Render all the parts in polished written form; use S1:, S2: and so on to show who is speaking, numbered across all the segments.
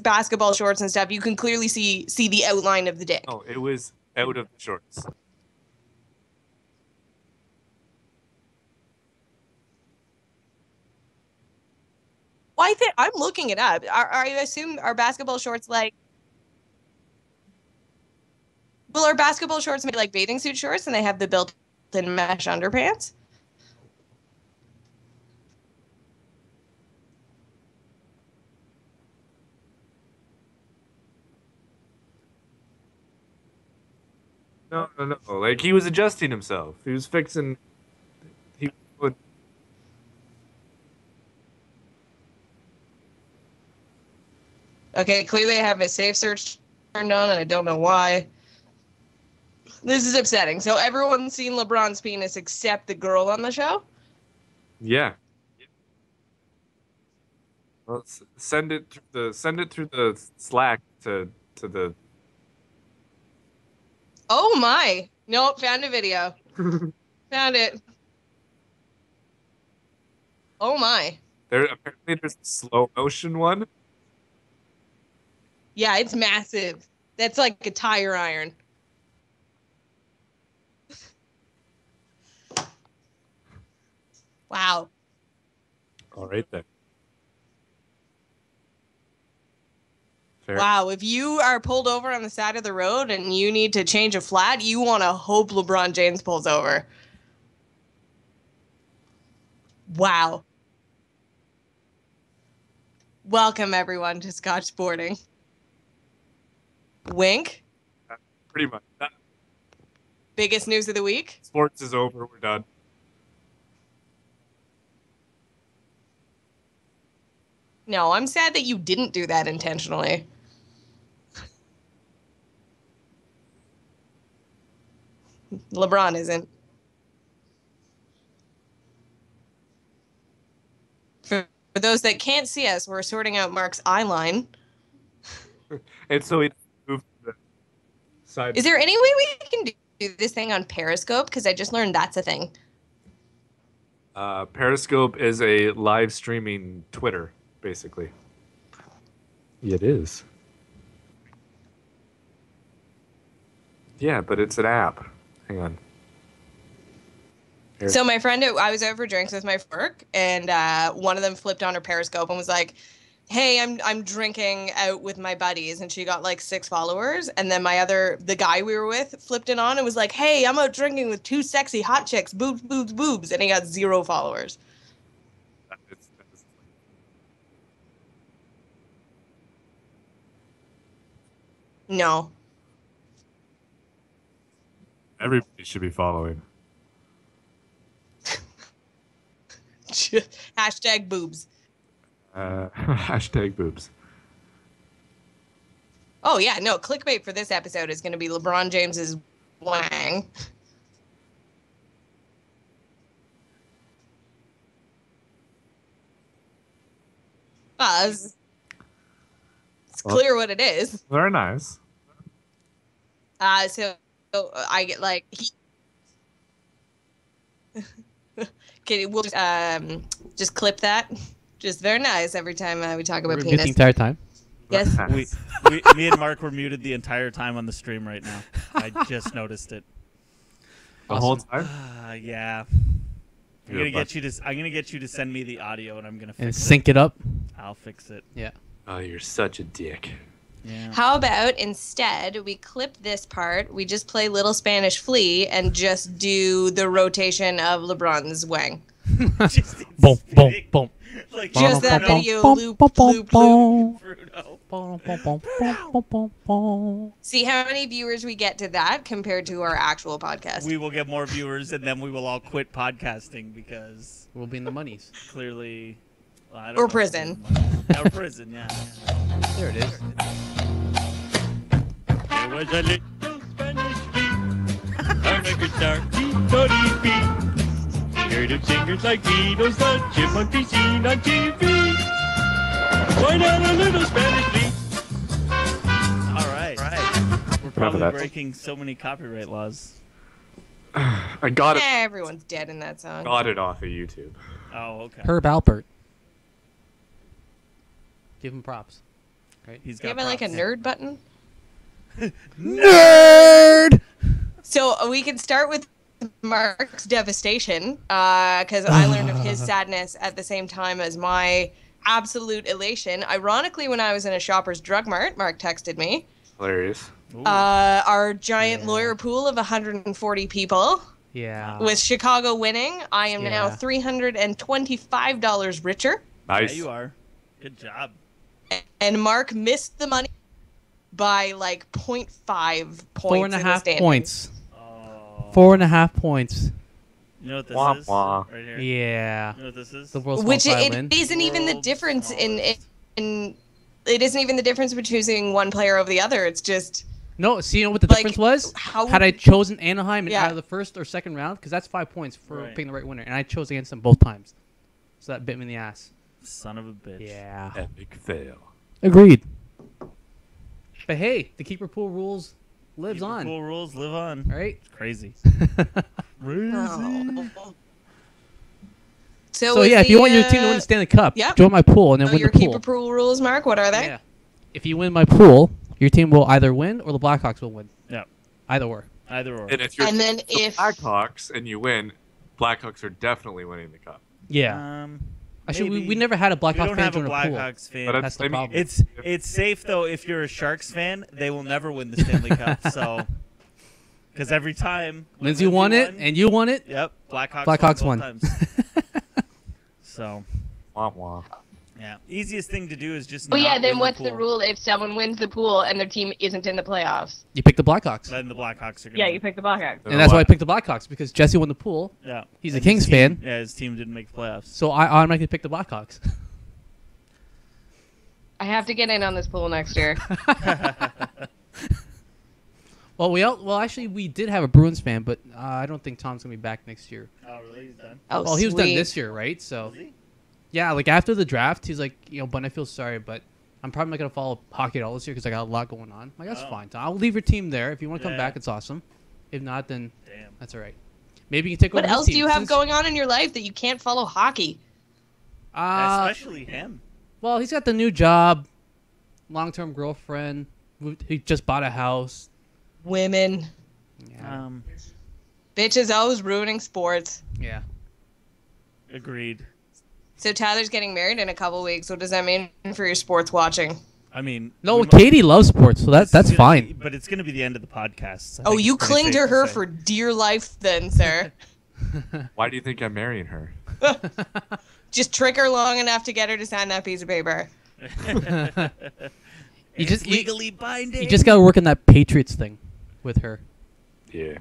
S1: basketball shorts and stuff, you can clearly see the outline of the dick.
S2: Oh, it was out of the shorts.
S1: Well, I'm looking it up. I assume are basketball shorts like? Well, are basketball shorts made like bathing suit shorts, and they have the built-in mesh underpants?
S2: No. Like, he was adjusting himself. He was fixing. He would.
S1: Okay, clearly I have my safe search turned on, and I don't know why. This is upsetting. So everyone's seen LeBron's penis except the girl on the show?
S2: Yeah. Well, send it through the Slack to the.
S1: Oh my! Nope, found a video. Found it. Oh my!
S2: There's a slow motion one.
S1: Yeah, it's massive. That's like a tire iron. Wow.
S2: All right then. Fair.
S1: Wow, if you are pulled over on the side of the road and you need to change a flat, you want to hope LeBron James pulls over. Wow. Welcome, everyone, to Scotch Sporting. Wink.
S2: Pretty much.
S1: Biggest news of the week?
S2: Sports is over. We're done.
S1: No, I'm sad that you didn't do that intentionally. LeBron isn't. For those that can't see us, we're sorting out Mark's eye line.
S2: And so he moved to the side.
S1: Is there any way we can do this thing on Periscope? Because I just learned that's a thing.
S2: Periscope is a live streaming Twitter, basically. It is. Yeah, but it's an app. Hang on.
S1: So my friend, I was over for drinks with my work, and one of them flipped on her Periscope and was like, "Hey, I'm drinking out with my buddies," and she got like 6 followers. And then the guy we were with, flipped it on and was like, "Hey, I'm out drinking with 2 sexy hot chicks, boobs, boobs, boobs," and he got 0 followers. No.
S2: Everybody should be following.
S1: Hashtag boobs.
S2: Hashtag boobs.
S1: Oh, yeah, no, clickbait for this episode is going to be LeBron James's wang. It's clear what it is.
S2: Very nice.
S1: So I get like okay, we'll just clip that. Just very nice every time we talk about penis.
S3: The entire time.
S1: Yes.
S4: Me and Mark were muted the entire time on the stream right now. I just noticed it.
S2: The whole time?
S4: Yeah. I'm gonna get you to send me the audio, and I'm gonna fix
S3: sync it up.
S4: I'll fix it.
S3: Yeah.
S2: Oh, you're such a dick.
S4: Yeah.
S1: How about instead we clip this part, we just play Little Spanish Flea and just do the rotation of LeBron's wang.
S3: Boom, boom, boom.
S4: Like
S1: just that video loop, loop, loop. See how many viewers we get to that compared to our actual podcast.
S4: We will get more viewers, and then we will all quit podcasting because
S3: we'll be in the monies.
S4: Clearly,
S1: or prison.
S4: Or prison, yeah.
S3: There it is.
S4: There was a little Spanish flea on a guitar, beat. Heard of singers like Beatles, the chipmunk be seen on TV. Why not a little Spanish flea? All right. We're probably breaking so many copyright laws.
S2: I got it.
S1: Everyone's dead in that song.
S2: Got it off of YouTube.
S4: Oh, okay.
S3: Herb Alpert. Give him props. Right?
S5: He's
S1: Do you
S5: got
S1: have like a
S5: props.
S1: nerd button?
S3: Nerd.
S1: So we can start with Mark's devastation, because I learned of his sadness at the same time as my absolute elation. Ironically, when I was in a Shoppers Drug Mart, Mark texted me.
S2: Hilarious.
S1: Our giant lawyer pool of 140 people.
S3: Yeah.
S1: With Chicago winning, I am now
S3: Yeah.
S1: $325 richer.
S2: Nice.
S5: Yeah, you are. Good job.
S1: And Mark missed the money by like 0.5 points.
S3: 4.5
S1: in the standings.
S3: points.
S5: Oh.
S3: 4.5 points.
S5: You know what this
S2: Wah,
S5: is?
S2: wah.
S5: Right here.
S3: Yeah.
S5: You know what this is?
S3: The world's
S1: Which
S3: smallest
S1: it
S3: island.
S1: isn't even the
S5: World's
S1: difference
S5: smallest.
S1: in it isn't even the difference between choosing one player over the other. It's just
S3: No, see, you know what the
S1: like,
S3: difference was?
S1: how
S3: Had I chosen Anaheim
S1: Yeah.
S3: out of the first or second round, because that's 5 points for
S5: Right.
S3: picking the right winner, and I chose against them both times. So that bit me in the ass.
S5: Son of a bitch.
S3: Yeah.
S2: Epic fail.
S3: Agreed. But hey, the keeper pool rules lives
S5: Keep the
S3: on.
S5: Cool rules live on.
S3: Right?
S5: It's crazy.
S1: Oh.
S3: So
S1: is
S3: yeah, if
S1: the,
S3: you want your team to win the Stanley Cup,
S1: yep.
S3: join my pool and then win
S1: your
S3: the pool.
S1: keeper pool rules, Mark, what are they?
S3: Yeah. If you win my pool, your team will either win or the Blackhawks will win.
S5: Yeah.
S3: Either or.
S5: Either or.
S2: And if you're
S1: And then
S2: the
S1: if
S2: Blackhawks and you win, Blackhawks are definitely winning the cup.
S3: Yeah. Actually, we
S5: maybe.
S3: never had a
S5: We
S3: Blackhawks
S5: don't
S3: fan
S5: have a
S3: join a pool.
S5: Blackhawks fan.
S2: But
S3: That's the
S2: I mean,
S3: problem.
S5: It's safe though if you're a Sharks fan, they will never win the Stanley Cup. So, because every time when
S3: Lindsay won it and you won it.
S5: yep, Blackhawks
S3: Blackhawks
S5: won.
S3: won.
S5: Both times. So,
S2: Wah, wah.
S5: yeah, easiest thing to do is just.
S1: Well, yeah,
S5: not
S1: then
S5: win
S1: what's
S5: the,
S1: the
S5: pool.
S1: rule if someone wins the pool and their team isn't in the playoffs?
S3: You picked the Blackhawks.
S5: Then the Blackhawks are gonna.
S1: Yeah,
S5: win.
S1: you pick the Blackhawks.
S3: And that's why I picked the Blackhawks, because Jesse won the pool.
S5: Yeah.
S3: He's a
S5: And
S3: Kings
S5: his team-
S3: fan.
S5: Yeah, his team didn't make the playoffs.
S3: So I automatically picked the Blackhawks.
S1: I have to get in on this pool next year.
S3: Well, actually, we did have a Bruins fan, but I don't think Tom's gonna be back next year.
S5: Oh, really? He's done.
S1: Oh,
S3: Well, he was done
S1: sweet.
S3: this year, right? So
S5: Was he?
S3: yeah, like after the draft, he's like, but I feel sorry, but I'm probably not gonna follow hockey at all this year because I got a lot going on. Like that's
S5: Oh.
S3: fine, Tom. I'll leave your team there. If you want to come
S5: Yeah.
S3: back, it's awesome. If not, then
S5: Damn.
S3: that's all right. Maybe you can take over.
S1: What
S3: his
S1: else do
S3: team
S1: you have
S3: since-
S1: going on in your life that you can't follow hockey?
S5: Especially him.
S3: Well, he's got the new job, long-term girlfriend. He just bought a house.
S1: Women.
S3: Yeah.
S1: Bitches always ruining sports.
S3: Yeah.
S5: Agreed.
S1: So Tyler's getting married in a couple weeks. What does that mean for your sports watching?
S5: I mean,
S3: No,
S5: we
S3: Katie loves sports, so
S5: this is
S3: that's
S5: gonna
S3: fine.
S5: be- but it's going to be the end of the podcast. I
S1: Oh,
S5: think
S1: you
S5: it's pretty
S1: cling to
S5: safe
S1: her
S5: say.
S1: for dear life then, sir.
S2: Why do you think I'm marrying her?
S1: Just trick her long enough to get her to sign that piece of paper.
S3: You just
S5: legally binding.
S3: you just gotta work on that Patriots thing with her.
S2: Yeah.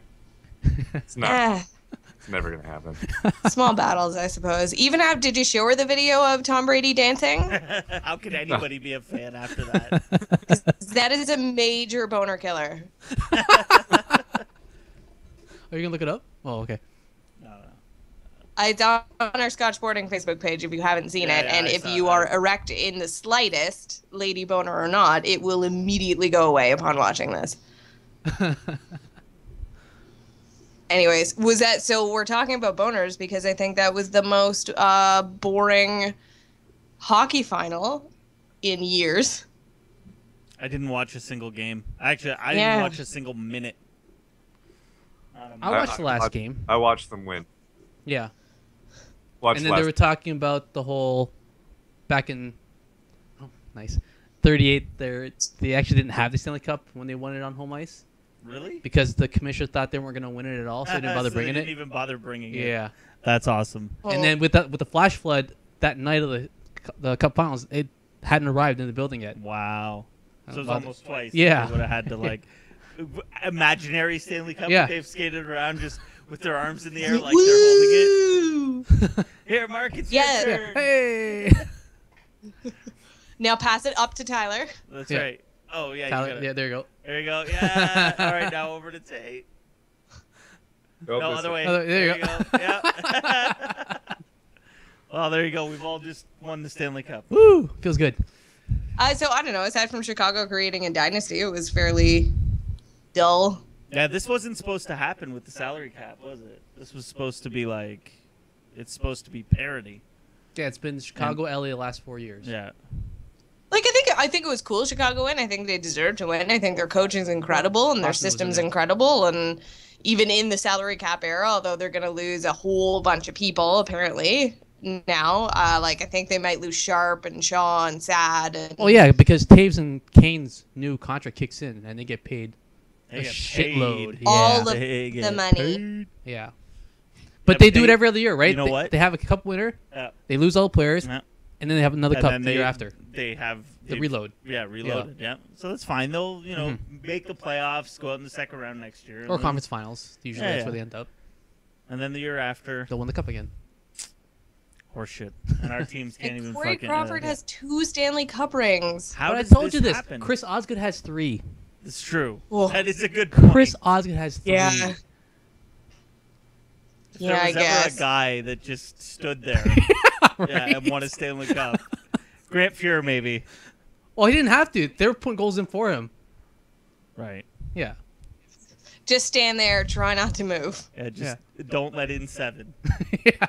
S2: It's not.
S1: Ah,
S2: It's never gonna happen.
S1: small battles, I suppose. Even did you show her the video of Tom Brady dancing?
S5: How could anybody be a fan after that?
S1: That is a major boner killer.
S3: Are you gonna look it up? Oh, okay.
S5: No.
S1: It's on our Scotch Boarding Facebook page if you haven't seen
S5: Yeah,
S1: it.
S5: yeah,
S1: And
S5: I
S1: if
S5: saw
S1: you
S5: that.
S1: are erect in the slightest, lady boner or not, it will immediately go away upon watching this. Anyways, was that so? We're talking about boners because I think that was the most boring hockey final in years.
S5: I didn't watch a single game. Actually, I
S1: Yeah.
S5: didn't watch a single minute.
S3: I watched the last game.
S2: I watched them win.
S3: Yeah.
S2: Watched
S3: And then
S2: last.
S3: they were talking about the whole back in nice 38. They actually didn't have the Stanley Cup when they won it on home ice
S5: Really?
S3: because the commissioner thought they weren't going to win it at all, so they didn't bother
S5: So
S3: bringing
S5: they
S3: it.
S5: didn't even bother bringing it.
S3: Yeah.
S5: That's awesome.
S3: And then with the flash flood that night of the Cup Finals, it hadn't arrived in the building yet.
S5: Wow. So it's
S3: Well,
S5: almost twice.
S3: yeah.
S5: They would have had to imaginary Stanley Cup.
S3: Yeah.
S5: They've skated around just with their arms in the air like they're holding it.
S1: Woo!
S5: Here, Mark, it's
S1: Yeah.
S5: your turn.
S3: Hey.
S1: Now pass it up to Tyler.
S5: That's
S3: Yeah.
S5: right. Oh yeah,
S3: Tyler,
S5: you got it.
S3: yeah, there you go.
S5: There you go. Yeah. All right, now over to Tate.
S2: Nope,
S5: No,
S2: this-
S5: other way.
S3: There you go.
S5: Yeah. Well, there you go. We've all just won the Stanley Cup.
S3: Woo! Feels good.
S1: So I don't know. Aside from Chicago creating a dynasty, it was fairly dull.
S5: Yeah, this wasn't supposed to happen with the salary cap, was it? This was supposed to be like, it's supposed to be parity.
S3: Yeah, it's been Chicago, LA the last 4 years.
S5: Yeah.
S1: Like, I think I think it was cool Chicago win. I think they deserve to win. I think their coaching's incredible and their
S3: Boston was in
S1: system's
S3: there.
S1: incredible. And even in the salary cap era, although they're going to lose a whole bunch of people apparently now, like I think they might lose Sharp and Shaw and Sad. And,
S3: Well, yeah, because Taves and Kane's new contract kicks in and they get paid
S5: They
S3: a
S5: get
S3: shitload.
S5: paid.
S3: Yeah.
S1: all of
S5: They
S1: the
S5: get
S1: money.
S5: paid.
S3: Yeah. But
S5: Yeah,
S3: they
S5: but
S3: do it
S5: they-
S3: every other year, right?
S5: you know
S3: They-
S5: what?
S3: They have a cup winner,
S5: Yeah.
S3: they lose all the players,
S5: Yeah.
S3: and then they have another
S5: And
S3: cup
S5: then
S3: the year after.
S5: They have
S3: The
S5: they-
S3: reload.
S5: Yeah, reloaded. Yeah. So that's fine. They'll make the playoffs, go out in the second round next year, and
S3: Or
S5: then-
S3: conference finals. Usually
S5: Yeah,
S3: that's
S5: yeah.
S3: where they end up.
S5: and then the year after,
S3: They'll win the cup again.
S5: horseshit. And our teams can't even
S1: And Corey
S5: fucking.
S1: Crawford has 2 Stanley Cup rings.
S5: How
S3: But I
S5: does
S3: told you this.
S5: happen?
S3: Chris Osgood has 3.
S5: It's true.
S1: Oh.
S5: That is a good point.
S3: Chris Osgood has 3.
S1: Yeah.
S5: If
S1: Yeah,
S5: there
S1: I
S5: was ever
S1: guess.
S5: a guy that just stood there, yeah, and won a Stanley Cup. Grant Fuhr, maybe.
S3: Well, he didn't have to. They were putting goals in for him.
S5: Right.
S3: Yeah.
S1: Just stand there, try not to move.
S5: Yeah. Just don't let in 7.
S3: Yeah.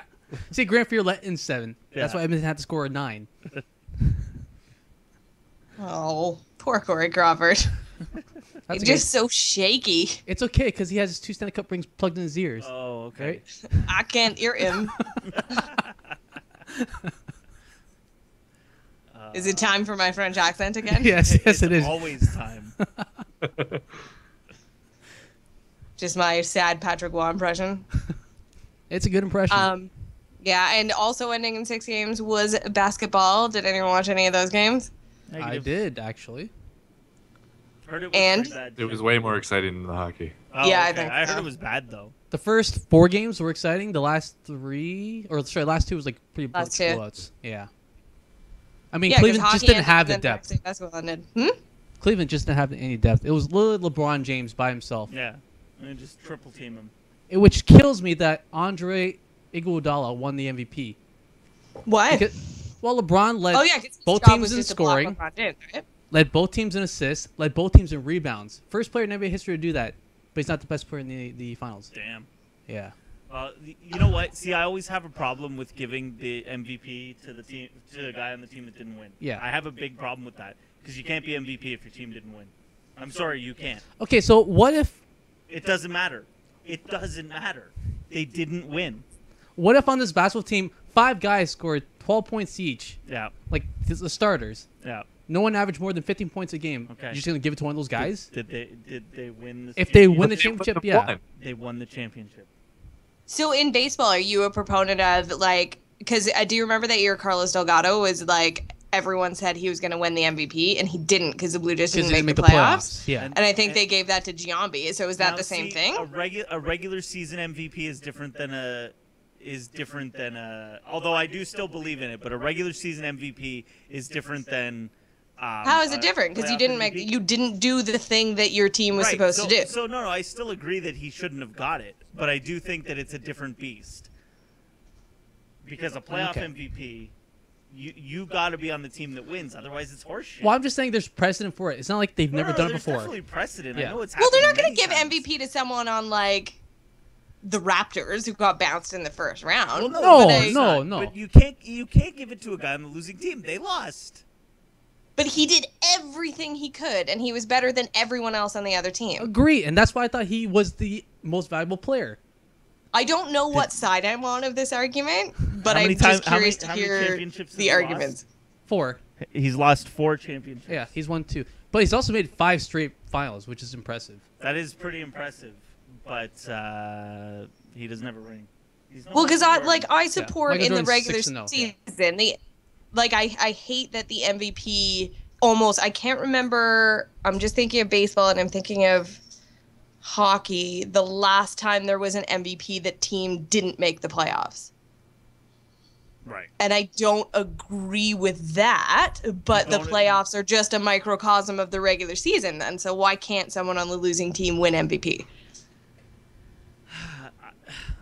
S3: See, Grant Fuhr let in 7. That's
S5: Yeah.
S3: why Edmonton had to score a 9.
S1: Oh, poor Corey Crawford.
S3: That's
S1: He's just so shaky.
S3: It's okay because he has his 2 Stanley Cup rings plugged in his ears.
S5: Oh, okay.
S3: Right?
S1: I can't hear him. Is it time for my French accent again?
S3: Yes, yes, it
S5: It's
S3: is.
S5: always time.
S1: Just my sad Patrick Waugh impression.
S3: It's a good impression.
S1: Yeah, and also ending in 6 games was basketball. Did anyone watch any of those games?
S3: I
S5: Negative.
S3: did, actually.
S5: Heard it was
S1: And?
S5: pretty bad,
S2: It
S5: too.
S2: was way more exciting than the hockey.
S5: Oh,
S1: Yeah, I
S5: okay.
S1: think
S5: I heard
S1: so.
S5: it was bad though.
S3: The first 4 games were exciting. The last 2 was like pretty
S1: Last two.
S3: blowouts. Yeah. I mean,
S1: Yeah, 'cause
S3: Cleveland
S1: hockey
S3: just didn't
S1: ended,
S3: have the
S1: then
S3: depth.
S1: varsity basketball ended.
S3: Cleveland just didn't have any depth. It was literally LeBron James by himself.
S5: Yeah, and just triple team him.
S3: Which kills me that Andre Iguodala won the MVP.
S1: What?
S3: Well, LeBron led
S1: Oh yeah, 'cause his
S3: both
S1: job
S3: teams
S1: was
S3: in
S1: just to block
S3: scoring,
S1: LeBron James, right?
S3: led both teams in assists, led both teams in rebounds. First player in NBA history to do that, but he's not the best player in the finals.
S5: Damn.
S3: Yeah.
S5: You know what? See, I always have a problem with giving the MVP to the team to the guy on the team that didn't win.
S3: Yeah.
S5: I have a big problem with that because you can't be MVP if your team didn't win. I'm sorry, you can't.
S3: Okay, so what if
S5: It doesn't matter. It doesn't matter. They didn't win.
S3: on this basketball team 5 guys scored 12 points each,
S5: Yeah.
S3: like the starters?
S5: Yeah.
S3: No one averaged more than 15 points a game.
S5: Okay.
S3: You're just gonna give it to one of those guys?
S5: Did they win?
S3: If they win the
S2: But they wouldn't
S3: championship,
S2: have
S3: yeah.
S2: won.
S5: They won the championship.
S1: So in baseball, are you a proponent of like? Because do you remember that year Carlos Delgado was like everyone said he was going to win the MVP and he didn't because the Blue Jays
S3: Because
S1: didn't
S3: they
S1: make
S3: didn't
S1: the playoffs.
S3: Yeah.
S1: And I think they gave that to Giambi. So is that
S5: Now,
S1: the same
S5: see,
S1: thing?
S5: A regular season MVP is different than although I do still believe in it, but a regular season MVP is different than.
S1: How is it different? Because you
S5: playoff
S1: didn't
S5: MVP.
S1: you didn't do the thing that your team was
S5: Right,
S1: supposed to do.
S5: So no, I still agree that he shouldn't have got it, but I do think that it's a different beast. Because a playoff
S3: Okay.
S5: MVP, you got to be on the team that wins, otherwise it's horseshit.
S3: Well, I'm just saying there's precedent for it. It's not like they've never done it
S5: there's
S3: before.
S5: Definitely precedent.
S3: Yeah.
S5: I know it's
S1: Well, they're not
S5: going
S1: going to give MVP to someone on like the Raptors who got bounced in the first round.
S5: Well,
S3: No,
S5: but it's
S3: no,
S5: not.
S3: no.
S5: But you can't give it to a guy on the losing team. They lost.
S1: But he did everything he could, and he was better than everyone else on the other team.
S3: Agree, and that's why I thought he was the most valuable player.
S1: I don't know what side I'm on of this argument, but
S5: How many
S1: I'm just
S5: time- how many-
S1: curious to
S5: how many
S1: hear
S5: championships has
S1: the
S5: he
S1: arguments.
S3: 4.
S5: He's lost 4 championships.
S3: Yeah, he's won 2. But he's also made 5 straight finals, which is impressive.
S5: That is pretty impressive, but he doesn't have a ring. He's no
S1: Well, because
S5: Michael Jordan.
S1: I support
S3: Michael
S1: in the
S3: Jordan's
S1: regular
S3: 6-0.
S1: season. I hate that the MVP almost. I can't remember. I'm just thinking of baseball, and I'm thinking of hockey. The last time there was an MVP that team didn't make the playoffs.
S5: Right.
S1: And I don't agree with that, but the
S5: Don't-
S1: playoffs are just a microcosm of the regular season then. So why can't someone on the losing team win MVP?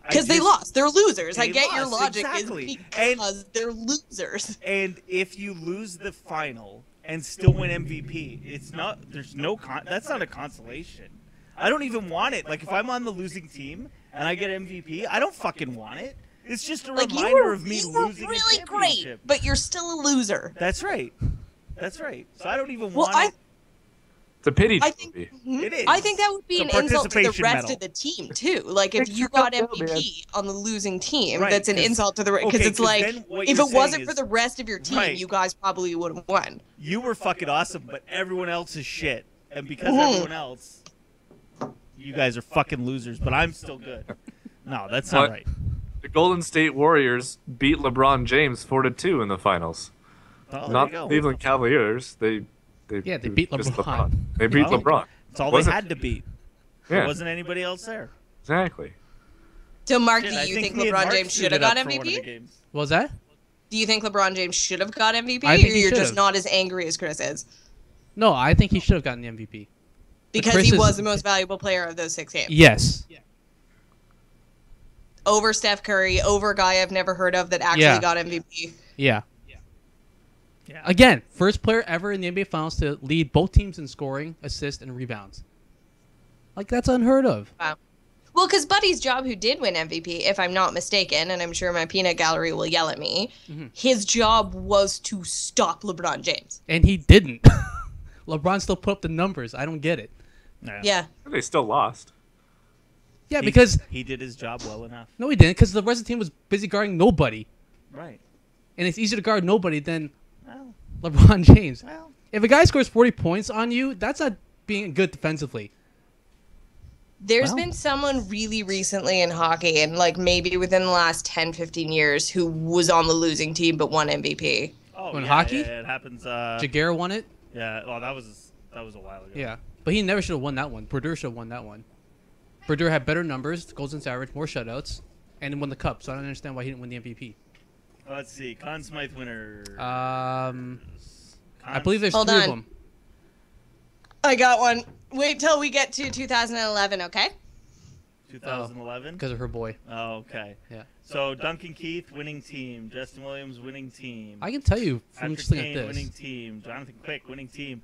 S1: Because they lost. They're losers. I
S5: They
S1: get your
S5: lost,
S1: logic
S5: exactly.
S1: is because they're losers.
S5: And if you lose the final and still win MVP, it's not. There's no. That's not a consolation. I don't even want it. Like if I'm on the losing team and I get MVP, I don't fucking want it. It's just a
S1: Like you
S5: reminder
S1: were,
S5: of me
S1: you were
S5: losing a
S1: really great,
S5: championship.
S1: but you're still a loser.
S5: That's right. That's right. So I don't even
S1: Well,
S5: want it.
S2: It's a pity
S1: I think
S2: trophy.
S5: It is.
S1: I think that would be
S5: It's
S1: an
S5: a
S1: insult to the
S5: participation
S1: rest
S5: medal.
S1: of the team too. Like if
S2: Thanks
S1: you
S2: for
S1: got
S2: coming out, man.
S1: MVP on the losing team,
S5: Right,
S1: that's an
S5: 'cause-
S1: insult to the because
S5: okay,
S1: it's
S5: 'cause
S1: like
S5: then what
S1: if
S5: you're
S1: it wasn't
S5: saying
S1: for
S5: is-
S1: the rest of your team,
S5: Right.
S1: you guys probably would have won.
S5: You were fucking awesome, but everyone else is shit. And because
S1: Mhm.
S5: everyone else, you guys are fucking losers, but I'm still good. No, that's not
S2: What?
S5: right.
S2: The Golden State Warriors beat LeBron James 4-2 in the finals.
S5: Oh,
S2: Not
S5: there
S2: the
S5: you go.
S2: Cleveland Cavaliers. They
S3: beat
S2: just
S3: LeBron.
S2: They beat
S5: Well,
S2: LeBron.
S5: It's all they
S2: Wasn't-
S5: had to beat. There
S2: Yeah,
S5: wasn't anybody else there.
S2: exactly.
S1: So Mark,
S5: Shit,
S1: do
S5: I
S1: you think
S5: me and
S1: LeBron
S5: Mark
S1: James should
S5: suited
S1: have got
S5: up for one of the
S1: MVP?
S5: games.
S3: What was that?
S1: Do you think LeBron James should have got MVP,
S3: I
S1: or
S3: think he
S1: you're just
S3: should've.
S1: not as angry as Chris is?
S3: No, I think he should have gotten the MVP.
S1: Because
S3: Chris
S1: he
S3: is-
S1: was the most valuable player of those 6 games.
S3: Yes.
S1: Over Steph Curry, over a guy I've never heard of that actually
S3: Yeah.
S1: got MVP.
S3: Yeah.
S5: Yeah.
S3: Again, first player ever in the NBA Finals to lead both teams in scoring, assists, and rebounds. Like, that's unheard of.
S1: Wow. Well, because Buddy's job, who did win MVP, if I'm not mistaken, and I'm sure my peanut gallery will yell at me, his job was to stop LeBron James.
S3: And he didn't. LeBron still put up the numbers. I don't get it.
S1: Yeah.
S2: They still lost.
S3: Yeah, because...
S5: he did his job well enough.
S3: No, he didn't, because the rest of the team was busy guarding nobody.
S5: Right.
S3: And it's easier to guard nobody than
S5: Well,
S3: LeBron James.
S5: well.
S3: If a guy scores 40 points on you, that's not being good defensively.
S1: There's
S3: Wow.
S1: been someone really recently in hockey, and like maybe within the last 10, 15 years, who was on the losing team but won MVP.
S5: Oh,
S3: In
S5: yeah,
S3: hockey?
S5: Yeah, it happens.
S3: Jaguar won it.
S5: Yeah. Oh, that was a while ago.
S3: Yeah. But he never should have won that one. Brodeur should have won that one. Brodeur had better numbers, goals against average, more shutouts, and won the cup. So I don't understand why he didn't win the MVP.
S5: Let's see. Conn Smythe winner.
S3: I believe there's
S1: Hold
S3: three of
S1: on.
S3: them.
S1: I got one. Wait till we get to 2011, okay?
S5: 2011.
S3: Because of her boy.
S5: Oh, okay.
S3: Yeah.
S5: So Duncan Keith winning team, Justin Williams winning team,
S3: I can tell you from
S5: Patrick
S3: just looking
S5: Kane
S3: at
S5: winning
S3: this.
S5: team, Jonathan Quick winning team.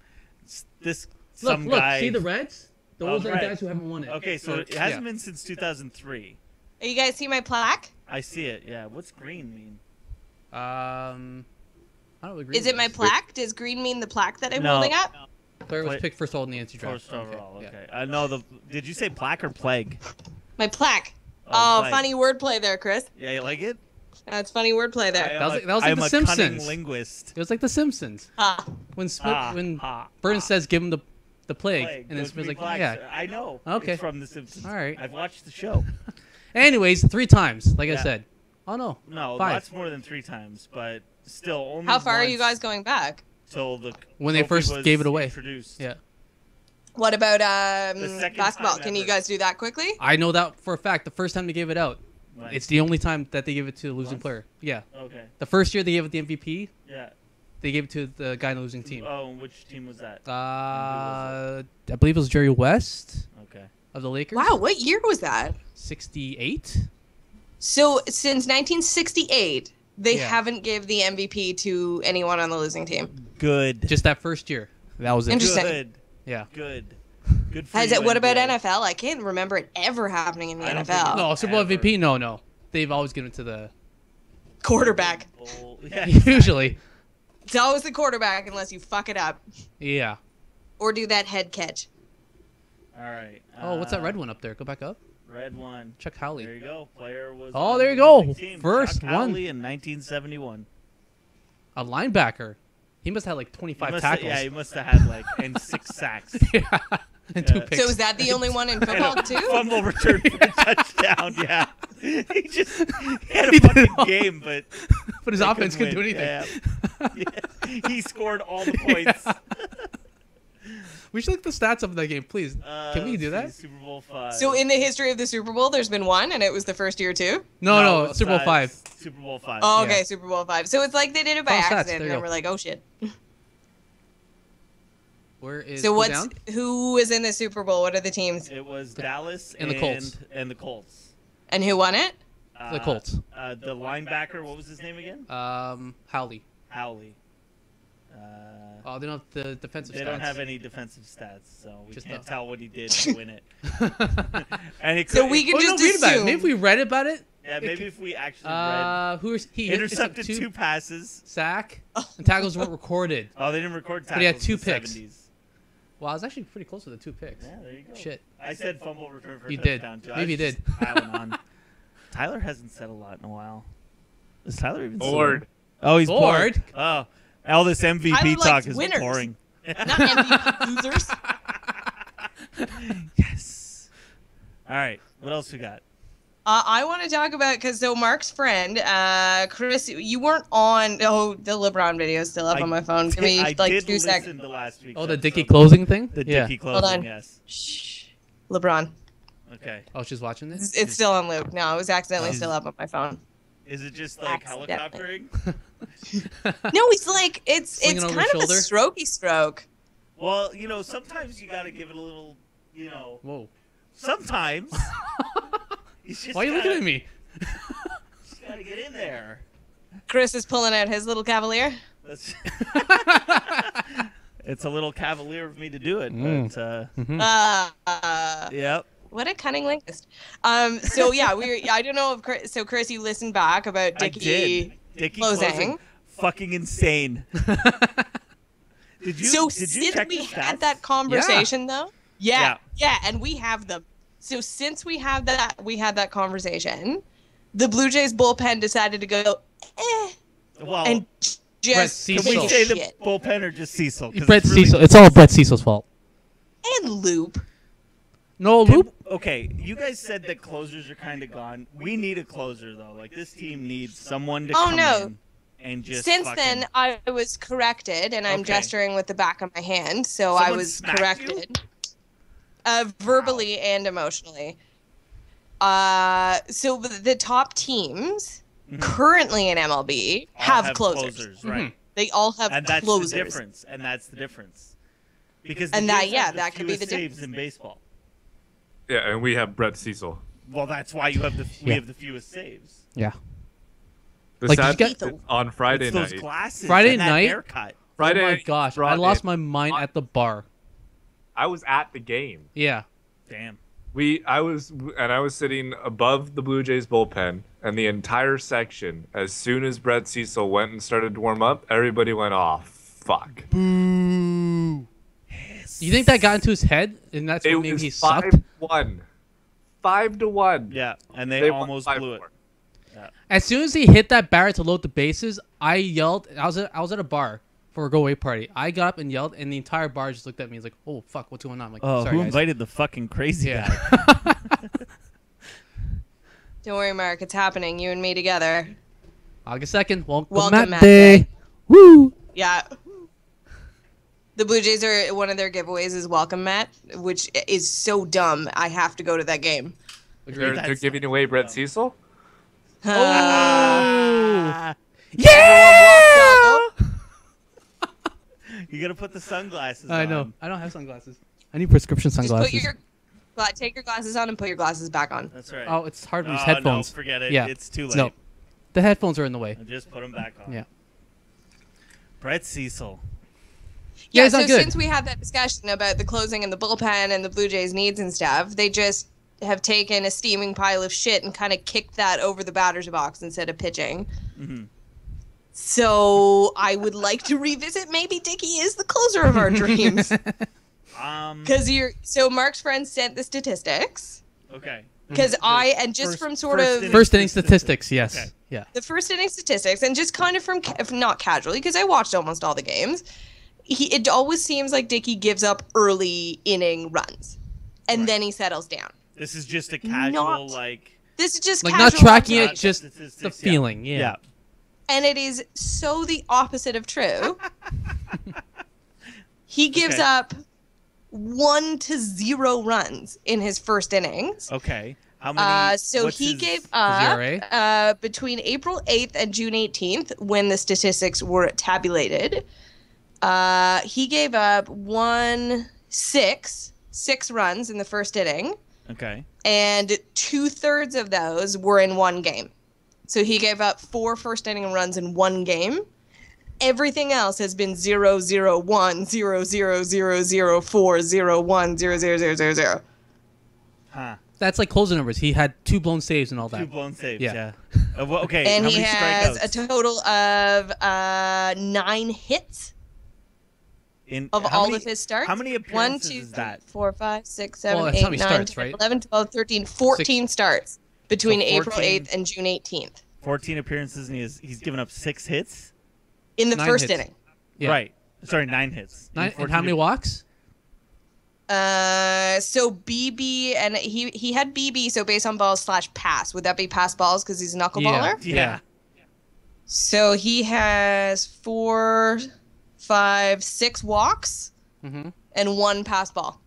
S5: This
S3: Look,
S5: some
S3: look,
S5: guy.
S3: see the Reds? Those
S5: Oh,
S3: are
S5: right.
S3: the guys who haven't won it.
S5: Okay, so
S3: Or-
S5: it hasn't
S3: yeah.
S5: been since 2003.
S1: You guys see my plaque?
S5: I see it. Yeah. What's green mean?
S3: I don't know what green
S1: Is it my
S3: is.
S1: plaque? Does green mean the plaque that I'm
S5: No.
S1: holding up?
S3: Player was
S5: Play-
S3: picked first overall in the NC draft.
S5: First overall.
S3: yeah.
S5: Okay. No. Did you say plaque or plague?
S1: My plaque. Oh,
S5: plague.
S1: funny wordplay there, Chris.
S5: Yeah, you like it?
S1: That's funny wordplay there.
S3: That was like
S5: I'm
S3: The
S5: a
S3: Simpsons.
S5: cunning linguist.
S3: It was like The Simpsons.
S1: Ah.
S3: When Burns says give him the plague, and then
S5: Those
S3: Smith's
S5: big
S3: like,
S5: plaques.
S3: yeah.
S5: I know.
S3: Okay.
S5: It's from The Simpsons.
S3: All right.
S5: I've watched the show.
S3: Anyways, 3 times, like I
S5: Yeah.
S3: said. Oh no.
S5: No,
S3: 5.
S5: that's more than 3 times, but still only.
S1: How far are you
S5: once
S1: guys going back?
S5: Till the
S3: When they
S5: trophy
S3: first
S5: was
S3: gave it away.
S5: Introduced.
S3: Yeah.
S1: What about
S5: second
S1: basketball?
S5: time
S1: Can you
S5: ever.
S1: guys do that quickly?
S3: I know that for a fact. The first time they gave it out,
S5: Right.
S3: it's the only time that they gave it to the losing
S5: Once?
S3: player. Yeah.
S5: Okay.
S3: The first year they gave it the MVP,
S5: Yeah.
S3: they gave it to the guy in the losing team.
S5: Oh, which team was that?
S3: I believe it was Jerry West
S5: Okay.
S3: of the Lakers.
S1: Wow, what year was that?
S3: 68.
S1: So since 1968, they
S3: Yeah.
S1: haven't give the MVP to anyone on the losing team.
S5: Good.
S3: Just that first year. That was it.
S1: Interesting.
S5: Good.
S3: Yeah.
S5: Good. Good for
S1: Has
S5: you,
S1: it? What about
S5: NBA.
S1: NFL? I can't remember it ever happening in the
S5: I don't think
S1: NFL.
S3: No, Super Bowl
S5: Ever.
S3: MVP. No. They've always given it to the
S1: Quarterback.
S5: Yeah,
S3: usually.
S1: It's always the quarterback unless you fuck it up
S3: Yeah.
S1: or do that head catch.
S5: All right.
S3: Oh, what's that red one up there? Go back up.
S5: Red one.
S3: Chuck
S5: There
S3: Howley.
S5: you go. Player was.
S3: Oh,
S5: on
S3: there
S5: the
S3: you go.
S5: losing team.
S3: First
S5: Chuck
S3: one.
S5: Howley in 1971.
S3: A linebacker. He must have like 25 tackles.
S5: Yeah, he must have had and 6 sacks.
S3: Yeah. And 2
S5: Yeah.
S3: picks.
S1: So is that the only one in football too?
S5: Fumble return for a touchdown. Yeah. He had
S3: He
S5: a
S3: did it
S5: fucking
S3: all.
S5: game, but
S3: But his
S5: they
S3: offense couldn't do
S5: win.
S3: anything.
S5: Yeah. Yeah. He scored all the points.
S3: We should look the stats of that game, please. Can we
S5: Let's
S3: do that?
S5: see, Super Bowl 5.
S1: So in the history of the Super Bowl, there's been one, and it was the first year too.
S3: No,
S5: it's,
S3: Super Bowl 5.
S5: Super Bowl 5.
S1: Oh, okay,
S3: Yeah.
S1: Super Bowl 5. So it's like they did it by
S3: Oh, stats,
S1: accident,
S3: there
S1: and
S3: you
S1: then
S3: go.
S1: we're like, oh shit.
S3: Where is
S1: So
S3: go
S1: what's
S3: down?
S1: who was in the Super Bowl? What are the teams
S5: It was Dallas
S3: and the Colts.
S5: And the Colts.
S1: and who won it?
S3: The Colts.
S5: The linebacker, what was his name again?
S3: Howley.
S5: Howley.
S3: Oh, they don't have the defensive
S5: They
S3: stats.
S5: don't have any defensive stats, so we
S3: Just
S5: can't
S3: the-
S5: tell what he did to win it. And it
S1: So
S5: could-
S1: we can
S3: Oh, no,
S1: just
S3: read about it.
S1: assume.
S3: Maybe if we read about it,
S5: Yeah, maybe if we actually read.
S3: He
S5: Intercepted two passes.
S3: Sack. And tackles weren't recorded.
S5: Oh, they didn't record tackles.
S3: But he had 2
S5: in the
S3: picks.
S5: 70s.
S3: Well, I was actually pretty close to the 2 picks.
S5: Yeah, there you go.
S3: Shit.
S5: I said fumble return for
S3: You
S5: a
S3: did.
S5: touchdown too.
S3: Maybe you did.
S5: Piling on. Tyler hasn't said a lot in a while. Is Tyler even
S2: Bored.
S5: Oh, he's
S3: Bored?
S5: Oh, all this MVP
S1: Tyler
S5: talk
S1: likes
S5: is
S1: winners.
S5: boring.
S1: Not MVP losers.
S5: Yes. All right. What else we got?
S1: I want to talk about because Mark's friend, Chris, you weren't on. Oh, the LeBron video is still up on my phone. Give me
S5: I
S1: like
S5: did
S1: 2
S5: listen
S1: seconds.
S5: to last week's
S3: Oh, the
S5: episode.
S3: Dickie closing thing?
S5: The
S3: Yeah.
S5: Dickie
S1: Hold
S5: closing,
S1: on.
S5: yes.
S1: Shh. LeBron.
S5: Okay.
S3: Oh, she's watching this?
S1: It's still on loop. No, it was accidentally still up on my phone.
S5: Is it just like
S1: Accidentally.
S5: helicoptering?
S1: No, he's like it's
S3: Swinging over
S1: kind
S3: his
S1: of a
S3: shoulder?
S1: strokey stroke.
S5: Well, sometimes you got to give it a little,
S3: Whoa.
S5: sometimes. You just
S3: Why are you looking at me?
S5: Just got to get in there.
S1: Chris is pulling out his little Cavalier.
S5: That's it's a little cavalier of me to do it, but yep.
S1: What a cunning linguist. So yeah, I don't know if Chris, Chris, you listened back about
S5: I
S1: Dickie
S5: did. Dickie
S1: closing.
S5: Fucking insane. Did you?
S1: So
S5: did you
S1: since
S5: check
S1: we
S5: the
S1: had
S5: stats?
S1: that conversation though, yeah, and we have them. So since we had that conversation, the Blue Jays bullpen decided to go,
S5: Well,
S1: and just
S3: Brett
S5: can
S3: Cecil.
S5: we say the
S1: shit.
S5: bullpen or just Cecil? 'Cause
S3: Brett
S5: it's really-
S3: Cecil. It's all Brett Cecil's fault.
S1: And Loop.
S3: No, Loop.
S5: Okay, you guys said that closers are kind of gone. We need a closer though. Like this team needs someone to come in and just.
S1: Since
S5: fucking...
S1: then, I was corrected, and I'm
S5: Okay.
S1: gesturing with the back of my hand, so I
S5: Someone
S1: was
S5: smacked
S1: corrected, verbally and emotionally. So the top teams currently in MLB
S5: all
S1: have closers.
S5: right?
S1: They all have
S5: And that's
S1: closers.
S5: the difference. And that's the difference. Because the
S1: And that-
S5: Jays
S1: yeah,
S5: have the
S1: that could be
S5: fewest
S1: the
S5: saves in baseball.
S2: Yeah, and we have Brett Cecil.
S5: Well, that's why you have we have the fewest saves.
S3: Yeah.
S2: The
S3: Like,
S2: sad
S3: did you
S2: thing is on Friday
S5: It's those
S2: night.
S5: glasses.
S3: Friday
S5: and that
S3: night?
S5: haircut.
S2: Friday
S3: Oh my
S2: night
S3: gosh, I
S2: brought
S3: lost
S2: in-
S3: my mind at the bar.
S2: I was at the game.
S3: Yeah.
S5: Damn.
S2: I was sitting above the Blue Jays bullpen, and the entire section, as soon as Brett Cecil went and started to warm up, everybody went off. Fuck.
S3: Boo. You think that got into his head, and that's
S2: It
S3: what maybe
S2: was
S3: he sucked?
S2: 5-1. 5-1.
S5: Yeah, and they almost
S2: won
S5: blew it.
S2: 5-4.
S3: As soon as he hit that barrel to load the bases, I yelled. I was at a bar for a go away party. I got up and yelled, and the entire bar just looked at me. He's like, "Oh fuck, what's going on?" I'm like,
S5: Oh,
S3: sorry,
S5: who
S3: guys.
S5: invited the fucking crazy
S3: Yeah.
S5: guy?
S1: Don't worry, Mark. It's happening. You and me together.
S3: August 2nd. Welcome
S1: Welcome,
S3: Matt
S1: Matt
S3: Day.
S1: Day.
S3: Woo.
S1: Yeah. The Blue Jays are one of their giveaways is Welcome Matt, which is so dumb. I have to go to that game.
S2: They're giving away Brett Cecil?
S5: Yeah!
S1: Everyone walks out.
S5: You gotta put the sunglasses
S3: I
S5: on.
S3: know. I don't have sunglasses. I need prescription
S1: Just
S3: sunglasses.
S1: take your glasses on and put your glasses back on.
S5: That's right.
S3: Oh, it's hard with these
S5: Oh,
S3: headphones.
S5: No, forget it.
S3: Yeah.
S5: It's too late.
S3: No, the headphones are in the way.
S5: Just put them back on.
S3: Yeah.
S5: Brett Cecil.
S3: Yeah,
S1: Yeah,
S3: it's
S1: so
S3: not good.
S1: since we had that discussion about the closing and the bullpen and the Blue Jays' needs and stuff, they just have taken a steaming pile of shit and kind of kicked that over the batter's box instead of pitching.
S5: Mm-hmm.
S1: So I would like to revisit maybe Dickie is the closer of our dreams. Because Mark's friend sent the statistics.
S5: Okay.
S1: Because
S3: First inning statistics, yes.
S5: Okay.
S3: Yeah.
S1: the first inning statistics, and just kind of from not casually, because I watched almost all the games, it always seems like Dickie gives up early inning runs, and then he settles down.
S5: This is just a casual,
S1: This is just
S3: Like
S1: casual
S3: not tracking it,
S1: observation.
S3: just the feeling. Yeah.
S1: And it is so the opposite of true. He gives
S5: Okay.
S1: up 1-0 runs in his first innings.
S5: Okay. How many?
S1: So
S5: what's
S1: he
S5: his-
S1: gave
S3: ERA?
S1: up between April 8th and June 18th, when the statistics were tabulated. He gave up 6 runs in the first inning,
S5: Okay.
S1: and 2/3 of those were in one game. So he gave up 4 first inning runs in one game. Everything else has been 0-0-1, 0-0-0-0-4, 0-1, 0-0-0-0-0.
S5: Huh.
S3: That's like closer numbers. He had 2 blown saves and all that.
S5: 2 blown saves.
S3: Yeah.
S5: Yeah. Okay.
S1: And
S5: how
S1: he
S5: many
S1: has
S5: strikeouts?
S1: a total of 9 hits of
S5: How
S1: all
S5: many-
S1: of his starts.
S5: How many
S1: 1,
S5: appearances
S1: 2,
S5: is
S1: 3,
S5: that?
S1: 4, 5, 6,
S3: Well,
S1: 7,
S3: that's
S1: 8,
S3: how many
S1: 9,
S3: starts,
S1: 10,
S3: right?
S1: 11, 12, 13, 14 starts between
S5: So
S1: April
S5: 14
S1: 8th and June 18th
S5: 14 appearances, and he's given up 6 hits.
S1: in the
S3: 9
S1: first
S3: hits.
S1: inning.
S3: Yeah.
S5: Right. Sorry, 9 hits.
S3: 9, and
S5: 14
S3: how many walks?
S1: So BB, and he had BB, so base on balls / pass. Would that be pass balls because he's a knuckleballer?
S5: Yeah.
S1: So he has 4, 5, 6 walks
S3: Mm-hmm.
S1: and 1 pass ball.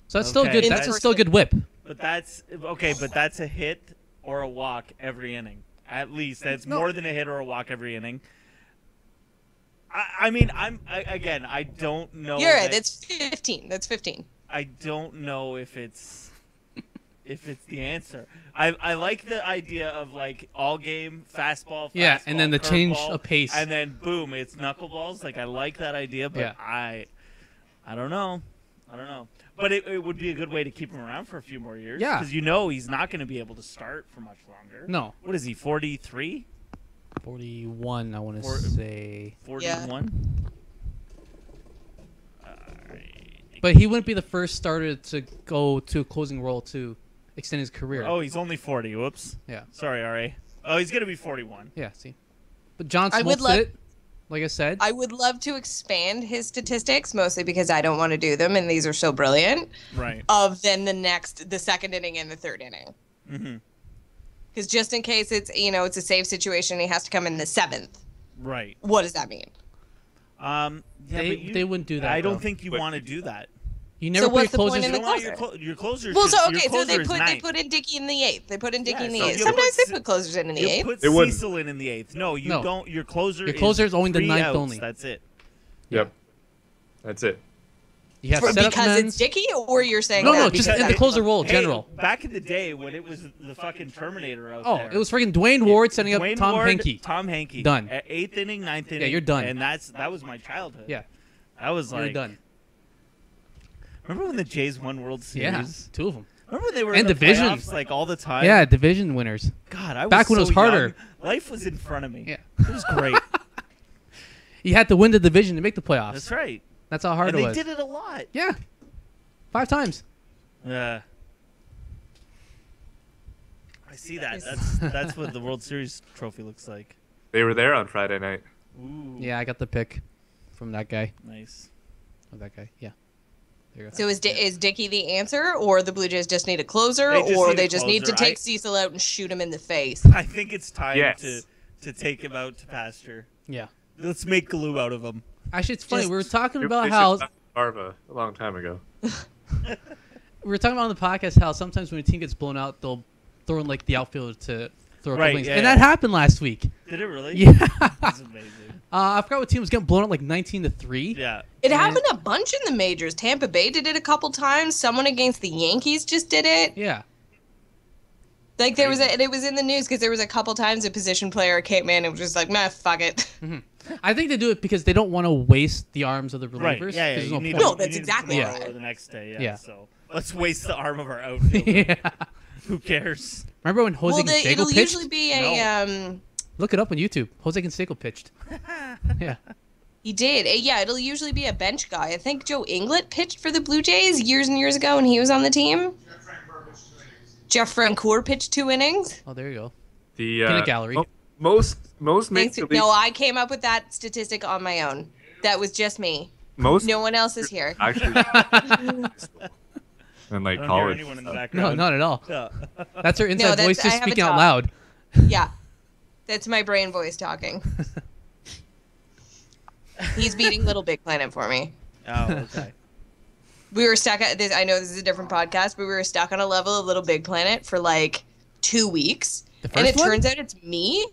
S3: So that's still
S5: Okay.
S3: good.
S1: In the
S3: That's
S1: first
S3: still a good whip.
S5: But that's okay. But that's a hit or a walk every inning. At least that's
S3: No.
S5: more than a hit or a walk every inning. I mean, again, I don't know.
S1: You're right.
S5: that-
S1: That's 15. That's 15.
S5: I don't know if it's the answer. I like the idea of like all game fastball.
S3: Yeah, and then the
S5: fastball,
S3: change
S5: curveball,
S3: of pace.
S5: and then boom, it's knuckleballs. Like I like that idea, but
S3: Yeah.
S5: I don't know. But it would be a good way to keep him around for a few more years.
S3: Yeah.
S5: because he's not going to be able to start for much longer.
S3: No.
S5: What is he? 43?
S3: 41, I want to
S5: Four-
S3: say.
S5: 41?
S3: But he wouldn't be the first starter to go to a closing role to extend his career.
S5: Oh, he's only 40. Whoops.
S3: Yeah.
S5: Sorry, RA. Oh, he's going to be 41.
S3: Yeah, see. But John
S1: I would
S3: Smoltz
S1: love-
S3: did it, like I said.
S1: I would love to expand his statistics, mostly because I don't want to do them, and these are so brilliant.
S5: Right.
S1: Of then the second inning and the third inning.
S5: Mm-hmm.
S1: Because just in case it's it's a safe situation, he has to come in the 7th.
S5: Right.
S1: What does that mean?
S5: Yeah, but
S3: They wouldn't do that.
S5: I don't
S3: though.
S5: think you
S2: But-
S5: want to do that.
S3: You never
S1: So
S3: put
S1: what's
S3: your
S1: the point
S3: closers.
S1: in
S5: You
S1: the
S5: don't want
S1: closer?
S5: your closer.
S1: Well, so
S5: your
S1: okay, so
S5: closer
S1: they
S5: is
S1: put
S5: ninth.
S1: in Dickey in the 8th. They put in Dickey
S5: Yeah,
S1: in the
S5: so
S1: 8th.
S5: you
S1: Sometimes
S5: put
S1: they put closers in the
S5: You
S1: 8th.
S5: put
S2: They wouldn't.
S5: Cecil in the 8th. No, you
S3: No.
S5: don't. Your closer.
S3: Your closer is only the
S5: 3
S3: ninth
S5: outs.
S3: only.
S5: That's it.
S2: Yep. That's it.
S3: You have setup
S1: Because
S3: men.
S1: it's Dickey, or you're saying
S3: No,
S1: that
S3: no, just
S1: because
S3: in the
S1: that-
S3: closer role,
S5: Hey,
S3: general.
S5: Back in the day when it was the fucking Terminator out
S3: Oh,
S5: there.
S3: it was freaking Dwayne Ward setting up
S5: Dwayne
S3: Tom
S5: Ward,
S3: Henke.
S5: Tom Henke.
S3: Done.
S5: At 8th inning, 9th inning.
S3: you're done.
S5: And that was my childhood.
S3: Yeah,
S5: That was
S3: you're
S5: like.
S3: done.
S5: Remember when the Jays won World Series?
S3: Yeah, 2 of them.
S5: Remember when they were
S3: And
S5: in the
S3: division.
S5: playoffs, like all the time?
S3: Yeah, division winners.
S5: God, I was
S3: Back when it
S5: so
S3: was harder.
S5: young. Life was in front of me.
S3: Yeah.
S5: It was great.
S3: You had to win the division to make the playoffs.
S5: That's right.
S3: That's how hard
S5: And
S3: it
S5: they
S3: was.
S5: did it a lot.
S3: Yeah, 5 times.
S5: I see that. That's what the World Series trophy looks like.
S2: They were there on Friday night.
S5: Ooh.
S3: Yeah, I got the pick from that guy.
S5: Nice.
S3: Of that guy. Yeah. There you go.
S1: So is Dickey the answer, or the Blue Jays just need a closer,
S5: They just
S1: or
S5: need a
S1: they just need to
S5: closer.
S1: take Cecil out and shoot him in the face?
S5: I think it's time
S2: Yes.
S5: to take him out to pasture.
S3: Yeah.
S5: Let's make glue out of him.
S3: Actually, it's funny.
S1: Just-
S3: We were talking
S2: You're
S3: about
S2: facing
S3: how
S2: Barva a long time ago.
S3: we were talking about on the podcast how sometimes when a team gets blown out, they'll throw in like the outfielder to throw a
S5: Right,
S3: couple things.
S5: yeah,
S3: And
S5: yeah.
S3: that happened last week.
S5: Did it really?
S3: Yeah.
S5: That's amazing.
S3: I forgot what team was getting blown out like 19-3.
S5: Yeah.
S1: It happened a bunch in the majors. Tampa Bay did it a couple times. Someone against the Yankees just did it.
S3: Yeah.
S1: Like there was and it was in the news because there was a couple times a position player came in and was just like, nah, fuck it.
S3: I think they do it because they don't want to waste the arms of the relievers.
S5: Right. Yeah.
S3: 'cause
S5: yeah.
S3: there's
S5: You
S3: no
S5: need
S3: point.
S1: No,
S5: to-
S1: that's
S5: you need to
S1: exactly
S5: tomorrow
S3: right.
S5: or the next day.
S3: Yeah.
S5: So let's waste the arm of our outfielder.
S3: Yeah.
S5: Who cares?
S3: Remember when Jose Canseco
S1: it'll
S3: pitched?
S1: usually be a
S3: Look it up on YouTube. Jose Canseco pitched. Yeah.
S1: he did. Yeah, it'll usually be a bench guy. I think Joe Inglet pitched for the Blue Jays years and years ago when he was on the team. Jeff Francoeur pitched 2 innings.
S3: Oh, there you go.
S2: The
S3: Peanut gallery.
S2: most
S1: Thanks
S2: major
S1: to, no, I came up with that statistic on my own. That was just me.
S2: most
S1: No one else is here.
S2: actually and like
S5: I don't hear
S2: college.
S5: anyone in the
S3: No,
S5: background.
S3: not at all.
S5: Yeah.
S3: That's her inside
S1: that's-
S3: voice
S1: I
S3: just
S1: have a
S3: speaking out
S1: job.
S3: loud.
S1: Yeah. That's my brain voice talking. He's beating Little Big Planet for me.
S5: Oh, okay.
S1: We were stuck at this. I know this is a different podcast, but we were stuck on a level of Little Big Planet for like 2 weeks.
S3: The
S1: And it
S3: first one?
S1: turns out it's me.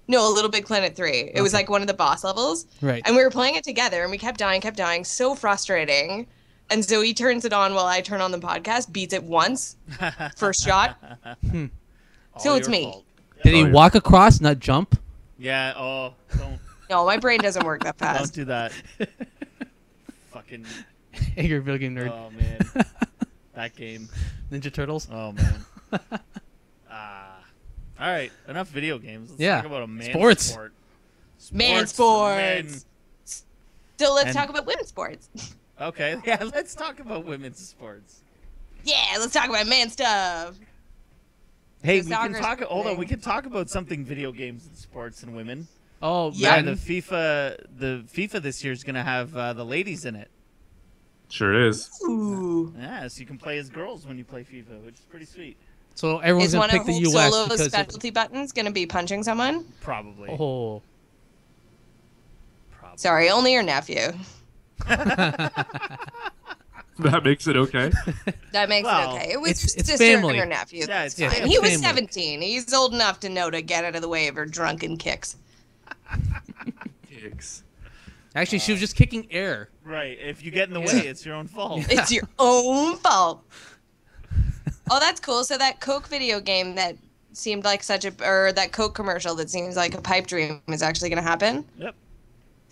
S1: No, Little Big Planet 3. It was like one of the boss levels.
S3: Right.
S1: And we were playing it together and we kept dying. So frustrating. And so he turns it on while I turn on the podcast, beats it once, first shot. So
S5: All
S1: it's
S5: your
S1: me.
S5: fault.
S3: Did he
S2: Oh, yeah.
S3: walk across, not jump?
S5: Yeah. Oh, don't
S1: No, my brain doesn't work that
S5: don't
S1: fast.
S5: do that. Fucking.
S3: Angry video game nerd.
S5: Oh man. That game.
S3: Ninja Turtles.
S5: Oh man. All right, enough video games. Let's
S3: Yeah.
S5: talk about a man
S3: Sports.
S5: sport.
S1: Man
S5: for men.
S1: sports. So let's
S5: And-
S1: talk about women's sports.
S5: Okay, yeah, let's talk about women's sports.
S1: Yeah, let's talk about man stuff.
S5: Hey,
S1: The
S5: we can
S1: soccer's
S5: talk. Hold on,
S1: thing.
S5: we can talk about something video games and sports and women.
S3: Oh,
S1: Yeah.
S3: man.
S5: The FIFA this year is gonna have the ladies in it.
S2: Sure is.
S1: Ooh.
S5: Yeah, so you can play as girls when you play FIFA, which is pretty sweet.
S3: So everyone's
S1: Is
S3: going
S1: one
S3: to
S1: of
S3: pick the
S1: Hulk
S3: U.S.
S1: Solo's
S3: because...
S1: specialty buttons going to be punching someone?
S5: Probably.
S3: Oh.
S5: Probably.
S1: Sorry, only your nephew.
S2: That makes it okay.
S1: That makes
S5: Well,
S1: it okay. It was
S3: it's
S1: sister
S3: family.
S1: and her nephew.
S5: Yeah, it's
S1: That's
S3: fine.
S1: fine. He was
S3: family.
S1: 17. He's old enough to know to get out of the way of her drunken kicks.
S2: Dicks.
S3: Actually, she was just kicking air.
S5: Right. If you get in the
S3: Yeah.
S5: way, it's your own fault.
S1: It's your own fault. Oh, that's cool. So that Coke video game that seemed like that Coke commercial that seems like a pipe dream is actually going to happen.
S5: Yep.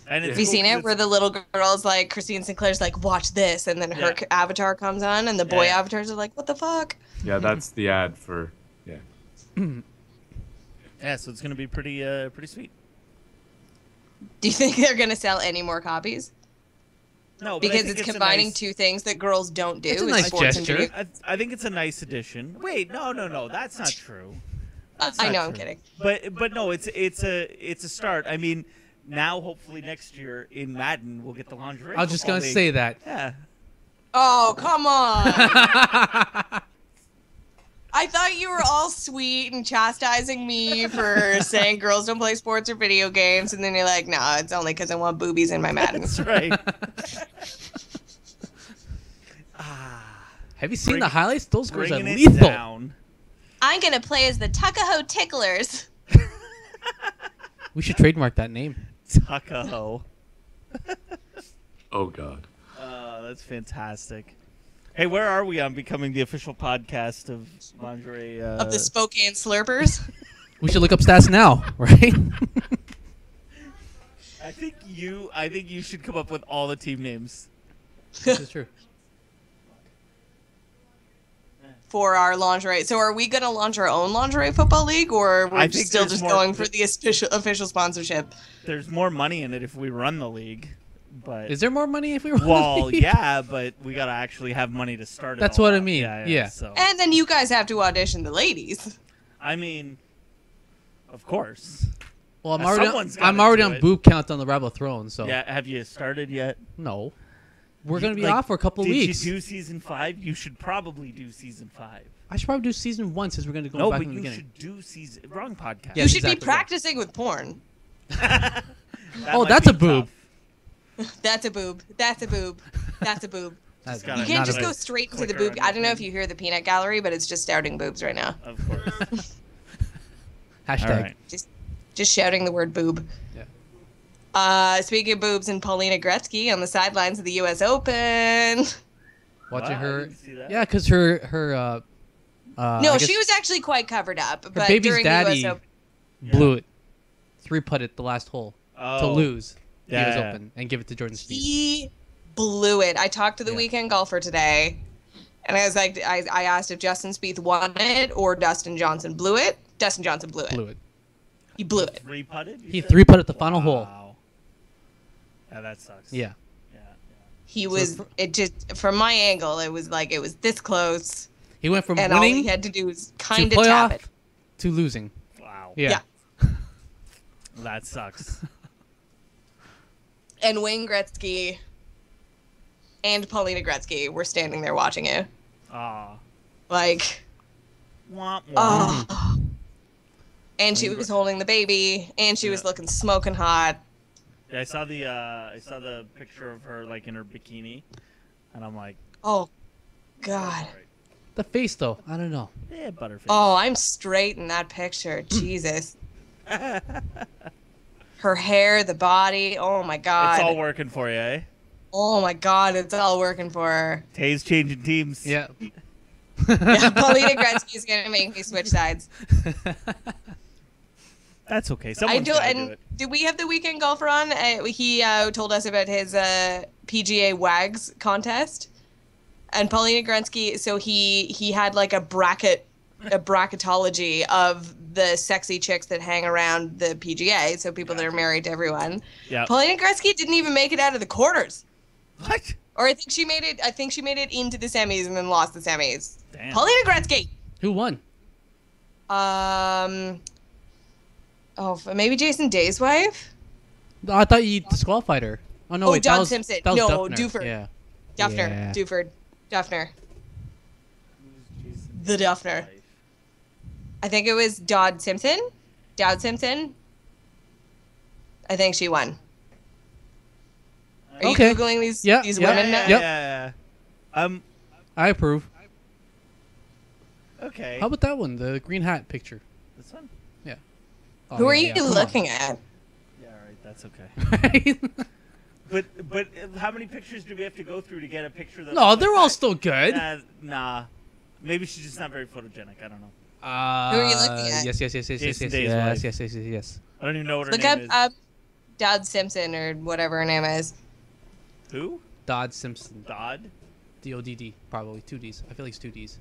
S5: And it's
S1: Have you
S5: cool
S1: seen
S5: 'cause
S1: it? Where the little girl's like, Christine Sinclair's like, watch this, and then her
S5: Yeah.
S1: avatar comes on, and the boy
S5: Yeah.
S1: avatars are like, what the fuck?
S2: Yeah, that's the ad for. Yeah.
S5: Yeah, so it's gonna be pretty sweet.
S1: Do you think they're going to sell any more copies?
S5: No, but I
S1: Because
S5: think
S1: it's
S5: a
S1: combining
S5: nice-
S1: two things that girls don't do.
S3: It's a
S1: is
S3: nice
S1: sports and
S3: gesture.
S1: video-
S5: I think it's a nice addition. Wait, no, that's not true. That's
S1: I
S5: not
S1: know, I'm
S5: true.
S1: kidding.
S5: But no, it's a start. I mean, now hopefully next year in Madden we'll get the lingerie.
S3: I was just
S5: football
S3: going to
S5: league.
S3: say that.
S5: Yeah.
S1: Oh, come on. I thought you were all sweet and chastising me for saying girls don't play sports or video games, and then you're like, no, it's only because I want boobies in my Madden.
S5: That's right.
S3: Have you seen
S5: Bring-
S3: the highlights? Those girls are
S5: Bringing it
S3: lethal.
S5: down.
S1: I'm going to play as the Tuckahoe Ticklers.
S3: We should trademark that name.
S5: Tuckahoe.
S2: Oh God.
S5: That's fantastic. Hey, where are we on becoming the official podcast of lingerie?
S1: Of the Spokane Slurpers.
S3: We should look up stats now, right?
S5: I think you should come up with all the team names.
S3: This is true.
S1: For our lingerie. So are we going to launch our own lingerie football league, or
S5: I
S1: we're
S5: think
S1: still
S5: there's
S1: just
S5: more-
S1: going for the official sponsorship?
S5: There's more money in it if we run the league, but
S3: Is there more money if we were?
S5: well, yeah, but we gotta actually have money to start it.
S3: That's
S5: all
S3: what I
S5: out.
S3: mean, yeah.
S5: So
S1: And then you guys have to audition the ladies.
S5: I mean, of course.
S3: Well, I'm
S5: Now,
S3: already
S5: someone's
S3: I'm
S5: gotta
S3: already
S5: do
S3: on
S5: it.
S3: boob count on the Rebel Throne, so
S5: Yeah. Have you started yet?
S3: no. We're gonna be
S5: Like,
S3: off for a couple
S5: did
S3: weeks.
S5: you do season 5? You should probably do season 5.
S3: I should probably do season 1 since we're gonna go
S5: No,
S3: back
S5: but
S3: in the
S5: you
S3: beginning.
S5: should do season. Wrong podcast.
S3: Yeah.
S1: You should
S3: exactly,
S1: be
S3: yeah.
S1: practicing with porn.
S5: That
S3: Oh,
S5: might
S3: that's
S5: be
S3: a boob.
S5: tough.
S1: That's a boob. That's a boob. That's a boob.
S3: That's
S5: gotta-
S1: You can't
S3: not
S1: just
S3: a-
S1: go straight into the
S5: clicker
S1: boob.
S5: on
S1: I don't know
S5: your
S1: if you hear the peanut gallery, but it's just shouting boobs right now.
S5: Of course.
S3: hashtag.
S5: All right.
S1: Just shouting the word boob.
S3: Yeah.
S1: Speaking of boobs and Paulina Gretzky on the sidelines of the U.S. Open.
S3: Watching
S5: Wow, I
S3: her.
S5: didn't see that.
S3: Yeah, because her
S1: No,
S3: I guess
S1: she was actually quite covered up. But
S3: baby's
S1: during
S3: daddy
S1: the U.S. Open,
S3: blew it. 3-putted the last hole to
S5: Oh.
S3: lose the
S5: Yeah,
S3: US
S5: yeah.
S3: Open and give it to Jordan Spieth.
S1: he blew it. I talked to the
S3: Yeah.
S1: weekend golfer today, and I was like, I asked if Justin Spieth won it or Dustin Johnson blew it. Dustin Johnson blew it.
S3: Blew it.
S1: He blew it.
S5: 3-putted?
S3: He 3-putted the final hole.
S5: Wow. Yeah, that sucks.
S3: Yeah.
S5: Yeah.
S1: He was. It just from my angle, it was like it was this close,
S3: He went from
S1: and all he
S3: winning
S1: had to do was
S3: to
S1: kind of tap
S3: playoff
S1: it.
S3: to losing.
S5: Wow.
S3: Yeah.
S5: That sucks.
S1: And Wayne Gretzky and Paulina Gretzky were standing there watching it,
S5: Aw.
S1: like,
S5: Womp womp.
S1: oh. And she was holding the baby, and she was
S5: Yeah.
S1: looking smoking hot.
S5: Yeah, I saw the picture of her like in her bikini, and I'm like,
S1: Oh, God.
S5: all right.
S3: The face, though, I don't know.
S5: Yeah, butterface.
S1: Oh, I'm straight in that picture. Jesus. Her hair, the body. Oh my God.
S5: It's all working for you, eh?
S1: Oh my God, it's all working for her.
S5: Tay's changing teams.
S3: Yeah.
S1: Yeah, Paulina Gretzky is gonna make me switch sides.
S5: That's okay.
S1: I
S5: Someone's
S1: do.
S5: gotta do
S1: And
S5: it.
S1: did we have the weekend golfer on? He told us about his PGA WAGs contest, and Paulina Gretzky. So he had like a bracket a bracketology of the sexy chicks that hang around the PGA, so people that are married to everyone.
S5: Yeah.
S1: Paulina Gretzky didn't even make it out of the quarters.
S5: What?
S1: Or I think she made it into the semis and then lost the semis.
S5: Damn.
S1: Paulina Gretzky.
S3: Who won?
S1: Maybe Jason Day's wife?
S3: Oh, I thought you disqualified her. Oh no, wait,
S1: John
S3: that was,
S1: Simpson.
S3: That was
S1: No,
S3: Duffner.
S1: Duford.
S3: Yeah.
S1: Duffner.
S3: Yeah.
S1: Duffner. The Duffner. I think it was Dowd Simpson. I think she won. Are
S3: Okay.
S1: you Googling these
S3: Yeah,
S1: women now?
S5: Yeah.
S3: I approve.
S5: Okay.
S3: How about that one? The green hat picture.
S5: This one?
S3: Yeah. Oh,
S1: Who are
S3: yeah,
S1: you
S3: come on.
S1: looking at?
S5: Yeah, all right. That's okay. But how many pictures do we have to go through to get a picture that?
S3: No,
S5: looks
S3: they're
S5: like
S3: all
S5: that?
S3: still good.
S5: Nah. Maybe she's just not very photogenic. I don't know.
S1: Who are you looking at?
S3: Yes.
S5: Jason Day's wife.
S3: Yes.
S5: I don't even know what her
S1: Look
S5: name
S1: up
S5: is.
S1: Dowd Simpson or whatever her name is.
S5: Who?
S3: Dodd Simpson.
S5: Dodd?
S3: D-O-D-D. Probably 2 Ds. I feel like it's 2 Ds.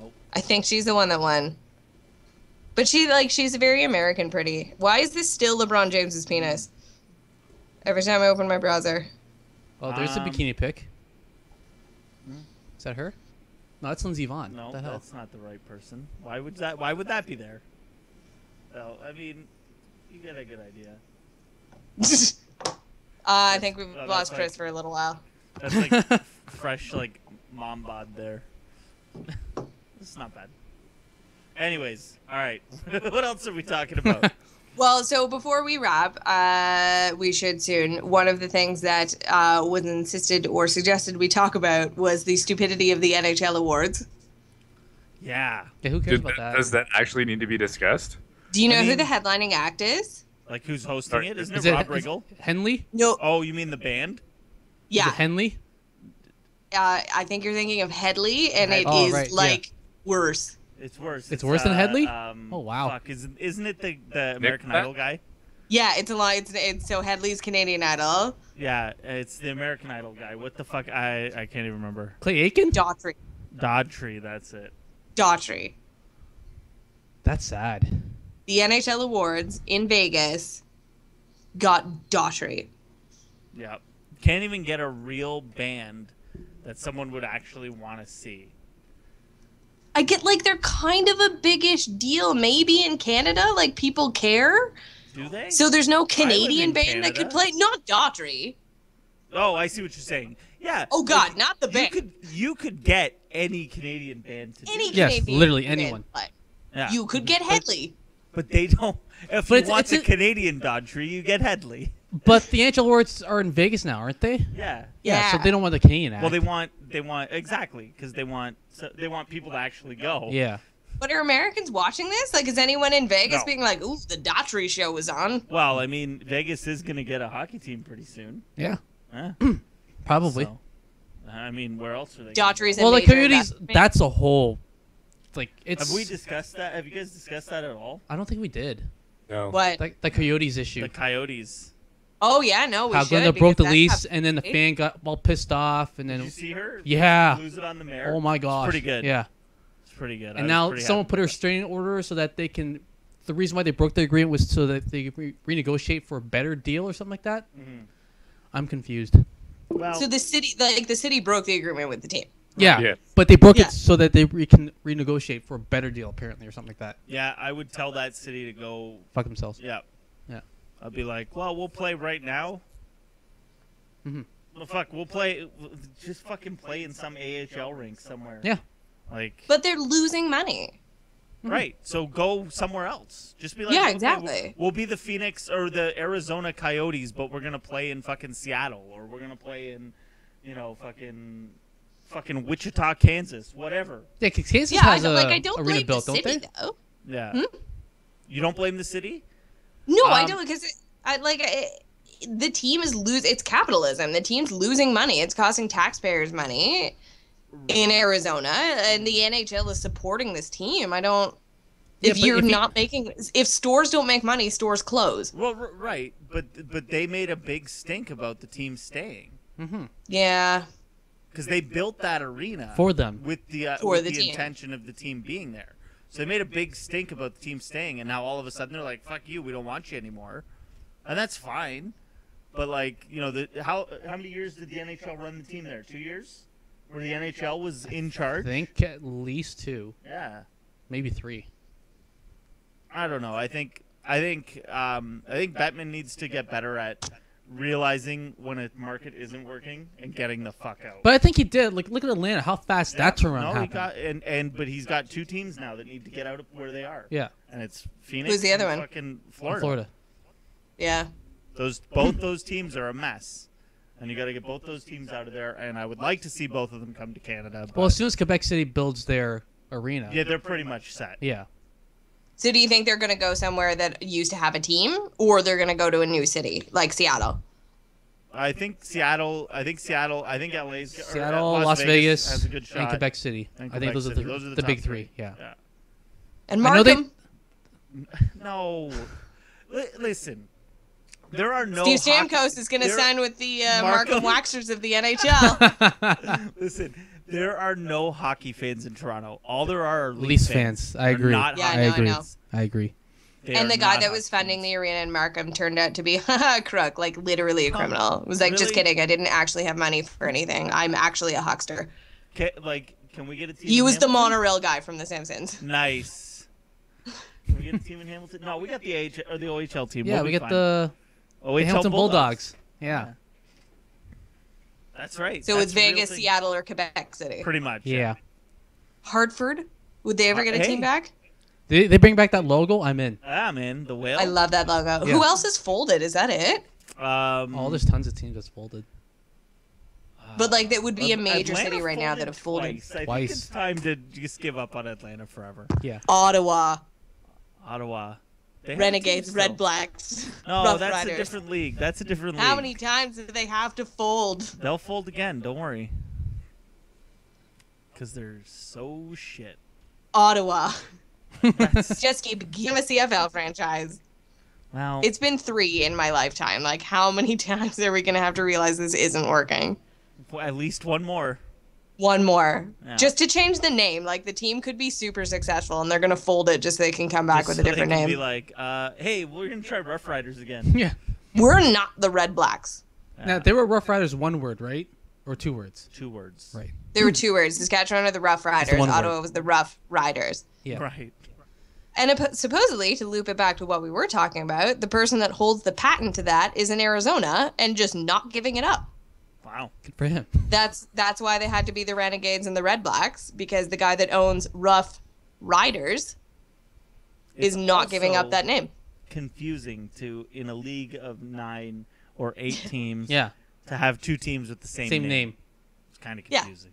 S5: Nope.
S1: I think she's the one that won. But she's very American pretty. Why is this still LeBron James's penis? Every time I open my browser.
S3: Oh, there's a bikini pic.
S5: Hmm?
S3: Is that her? No, that's Lindsey Vonn.
S5: No,
S3: What the hell?
S5: that's not the right person. Why would that be there? Oh, I mean, you get a good idea.
S1: I think we've
S5: that's
S1: lost
S5: like-
S1: Chris for a little while.
S5: That's like fresh, like mom bod there. It's not bad. Anyways, all right. What else are we talking about?
S1: Well, so before we wrap, we should soon. One of the things that was insisted or suggested we talk about was the stupidity of the NHL awards.
S5: Yeah.
S3: Yeah, who cares about that?
S2: Does that actually need to be discussed?
S1: Do you know who
S5: mean-
S1: the headlining act is?
S5: Like who's hosting it? Isn't
S3: Is
S5: it
S3: it
S5: Rob
S3: is
S5: Riggle?
S3: Henley?
S1: No.
S5: Oh, you mean the band?
S3: Is
S1: Yeah.
S3: it Henley?
S1: I think you're thinking of Headley, and it
S3: Oh,
S1: is
S3: right, yeah.
S1: like worse.
S5: It's worse.
S3: It's worse than Headley?
S5: Oh
S3: wow.
S5: Fuck, isn't it the American
S2: Matt?
S5: Idol guy?
S1: Yeah, it's a lot. It's so Headley's Canadian Idol.
S5: Yeah, it's the American Idol guy. What the fuck? I can't even remember.
S3: Clay Aiken?
S1: Daughtry.
S5: Daughtry, that's it.
S1: Daughtry.
S3: That's sad.
S1: The NHL awards in Vegas got Daughtry.
S5: Yeah. Can't even get a real band that someone would actually want to see.
S1: I get they're kind of a biggish deal, maybe in Canada, people care.
S5: Do they?
S1: So there's no
S5: in
S1: Canadian band that could
S5: Canada.
S1: play. Not Daughtry.
S5: Oh, I see what you're saying. Yeah.
S1: Oh God, not the
S5: You
S1: band.
S5: you could get any Canadian band to do
S1: Any
S5: it.
S3: Yes,
S1: Canadian
S3: literally
S1: band
S3: anyone.
S1: play.
S5: Yeah.
S1: You could get Headley.
S5: But they don't. If
S3: But
S5: you
S3: it's-
S5: want
S3: it's
S5: the
S3: a-
S5: Canadian Daughtry, you get Headley.
S3: But the NHL awards are in Vegas now, aren't they?
S5: Yeah.
S3: Yeah, so
S1: Yeah.
S3: they don't want the Canadian act.
S5: Well, they want exactly because they want people to actually go.
S3: Yeah.
S1: But are Americans watching this? Is anyone in Vegas
S5: No.
S1: being like, "Ooh, the Daughtry show was on"?
S5: Well, I mean, Vegas is gonna get a hockey team pretty soon.
S3: Yeah.
S5: Huh?
S3: Probably.
S5: So, I mean, where else are they?
S1: Daughtry's
S3: Well, the
S1: major
S3: Coyotes,
S1: investment.
S3: that's a whole. It's.
S5: Have we discussed that? Have you guys discussed that at all?
S3: I don't think we did.
S2: No.
S1: What?
S3: The Coyotes issue.
S5: The Coyotes.
S1: Oh yeah, no, we
S3: How
S1: should.
S3: Glenda broke the
S1: because
S3: lease,
S1: that's
S3: and then the
S1: how-
S3: fan got all pissed off, and
S5: Did
S3: then
S5: you see her?
S3: Yeah.
S5: Lose it on the mare.
S3: oh my gosh,
S5: It's pretty good.
S3: Yeah,
S5: It's pretty good. I
S3: and
S5: was
S3: now
S5: pretty
S3: someone
S5: happy
S3: put a
S5: with
S3: restraining order so that they can. The reason why they broke the agreement was so that they could renegotiate for a better deal or something like that.
S5: Mhm.
S3: I'm confused.
S5: that. Well,
S1: So the city broke the agreement with the team.
S3: Yeah,
S2: Yeah.
S3: but they broke
S1: Yeah.
S3: it so that they can renegotiate for a better deal apparently or something like that.
S5: yeah, I would tell that city to go.
S3: Fuck themselves.
S5: Yeah.
S3: Yeah.
S5: I'd be like, well, we'll play right now.
S3: Mhm.
S5: Well, fuck, we'll play. Just fucking play in some AHL rink somewhere.
S3: Yeah.
S5: Like,
S1: But they're losing money.
S5: right. So go somewhere else. Just be like,
S1: Yeah,
S5: okay,
S1: exactly.
S5: We'll be the Phoenix or the Arizona Coyotes, but we're gonna play in fucking Seattle, or we're gonna play in, fucking Wichita, Kansas, whatever.
S3: Yeah, 'cause Kansas
S1: Yeah,
S3: has
S1: I
S3: a
S1: don't
S3: arena
S1: blame
S3: built,
S1: the
S3: don't
S1: city
S3: they?
S1: though.
S5: Yeah. You don't blame the city?
S1: No, I
S5: Um,
S1: don't because the team is It's capitalism. The team's losing money. It's costing taxpayers money in Arizona, and the NHL is supporting this team. I don't.
S3: Yeah,
S1: If
S3: but
S1: you're
S3: if you-
S1: not making, if stores don't make money, stores close.
S5: Well, right, but they made a big stink about the team staying.
S3: Mm-hmm.
S1: Yeah,
S5: because they built that arena
S3: For them.
S5: with the
S1: For the team.
S5: intention of the team being there. So they made a big stink about the team staying, and now all of a sudden they're like, "Fuck you, we don't want you anymore," and that's fine. But like, you know, how many years did the NHL run the team there? 2 years, where the NHL was in charge.
S3: I think at least 2,
S5: Yeah,
S3: maybe 3.
S5: I don't know. I think Bettman needs to get better at realizing when a market isn't working and getting the fuck out.
S3: But I think he did. Like, look at Atlanta, how fast that turnaround
S5: No,
S3: happened.
S5: he got but he's got 2 teams now that need to get out of where they are.
S3: Yeah,
S5: And it's Phoenix.
S1: Who's the other
S5: and
S1: one?
S5: Fucking
S3: Florida.
S1: Yeah.
S5: Both those teams are a mess, and you got to get both those teams out of there. And I would like to see both of them come to Canada. But
S3: Well, as soon as Quebec City builds their arena.
S5: yeah, they're pretty much set.
S3: Yeah.
S1: So do you think they're going to go somewhere that used to have a team, or they're going to go to a new city like Seattle?
S5: I think Seattle. I think LA's
S3: Seattle, Las Vegas,
S5: has a good shot.
S3: and Quebec City.
S5: And
S3: I think
S5: Quebec
S3: those
S5: City.
S3: are the
S5: top
S3: big 3. Yeah.
S1: And
S3: I know they-
S1: Markham?
S5: No, listen. There are no.
S1: Steve Stamkos is going to
S5: there-
S1: sign with the
S5: Markham-
S1: Markham Waxers of the NHL.
S5: Listen, there are no hockey fans in Toronto. All there are
S3: Leafs fans. I
S5: They're
S3: agree.
S5: not
S1: Yeah, I
S5: hockey
S1: know, I
S3: agree.
S1: know.
S3: I agree.
S5: They
S1: And
S5: are
S1: the guy
S5: not
S1: that was
S5: hockey
S1: funding
S5: fans.
S1: the arena in Markham turned out to be a crook, like literally a criminal. It was like, just
S5: Really?
S1: kidding. I didn't actually have money for anything. I'm actually a huckster.
S5: Can we get a team?
S1: He
S5: in
S1: was the
S5: Hamilton?
S1: monorail guy from The Simpsons.
S5: Nice. Can we get a team in Hamilton? No, we got the AHL or the OHL team.
S3: Yeah,
S5: We'll
S3: we
S5: be
S3: get
S5: fine.
S3: the
S5: OHL
S3: Hamilton Bulldogs. Yeah.
S5: That's right.
S1: So
S5: That's
S1: it's
S5: the real
S1: Vegas,
S5: thing.
S1: Seattle, or Quebec City.
S5: Pretty much.
S3: Yeah.
S1: Hartford? Would they ever get a
S5: Hey.
S1: team back?
S3: They bring back that logo. I'm in.
S5: Ah, man, the whale.
S1: I love that logo.
S3: Yeah.
S1: Who else is folded? Is that it?
S3: Oh, there's tons of teams that's folded.
S1: But like that would be a major
S5: Atlanta
S1: city right now
S5: folded
S1: that have folded.
S5: twice. I
S3: Twice.
S5: think it's time to just give up on Atlanta forever.
S3: Yeah.
S1: Ottawa,
S5: Ottawa. They have a
S1: Renegades,
S5: team
S1: Red
S5: still.
S1: Blacks,
S5: No,
S1: Rough
S5: that's
S1: Riders.
S5: a different league. That's a different league.
S1: How many times do they have to fold?
S5: They'll fold again. Don't worry. Because they're so shit.
S1: Ottawa.
S5: That's,
S1: Just give them a CFL franchise.
S5: well,
S1: It's been 3 in my lifetime. Like, how many times are we going to have to realize this isn't working?
S5: at least one more.
S1: One more.
S5: Yeah.
S1: Just to change the name. Like, the team could be super successful, and they're going to fold it just so they can come back
S5: Just
S1: with
S5: so
S1: a
S5: they
S1: different
S5: can
S1: name.
S5: Be like, hey, we're gonna try Rough Riders again.
S3: Yeah.
S1: We're not the Red Blacks.
S3: Now, they were Rough Riders, one word, right? Or 2 words?
S5: 2 words.
S3: Right.
S1: There were 2 words. Saskatchewan are the Rough Riders.
S3: one word.
S1: Ottawa was the Rough Riders.
S3: Yeah.
S5: Right.
S1: And supposedly, to loop it back to what we were talking about, the person that holds the patent to that is in Arizona and just not giving it up.
S5: Wow.
S3: Good for him.
S1: That's why they had to be the Renegades and the Red Blacks, because the guy that owns Rough Riders is
S5: It's
S1: not giving up
S5: also
S1: that name.
S5: Confusing to in a league of 9 or 8 teams.
S3: Yeah.
S5: To have 2 teams with the same
S3: name.
S5: It's kind of
S1: Yeah.
S5: confusing.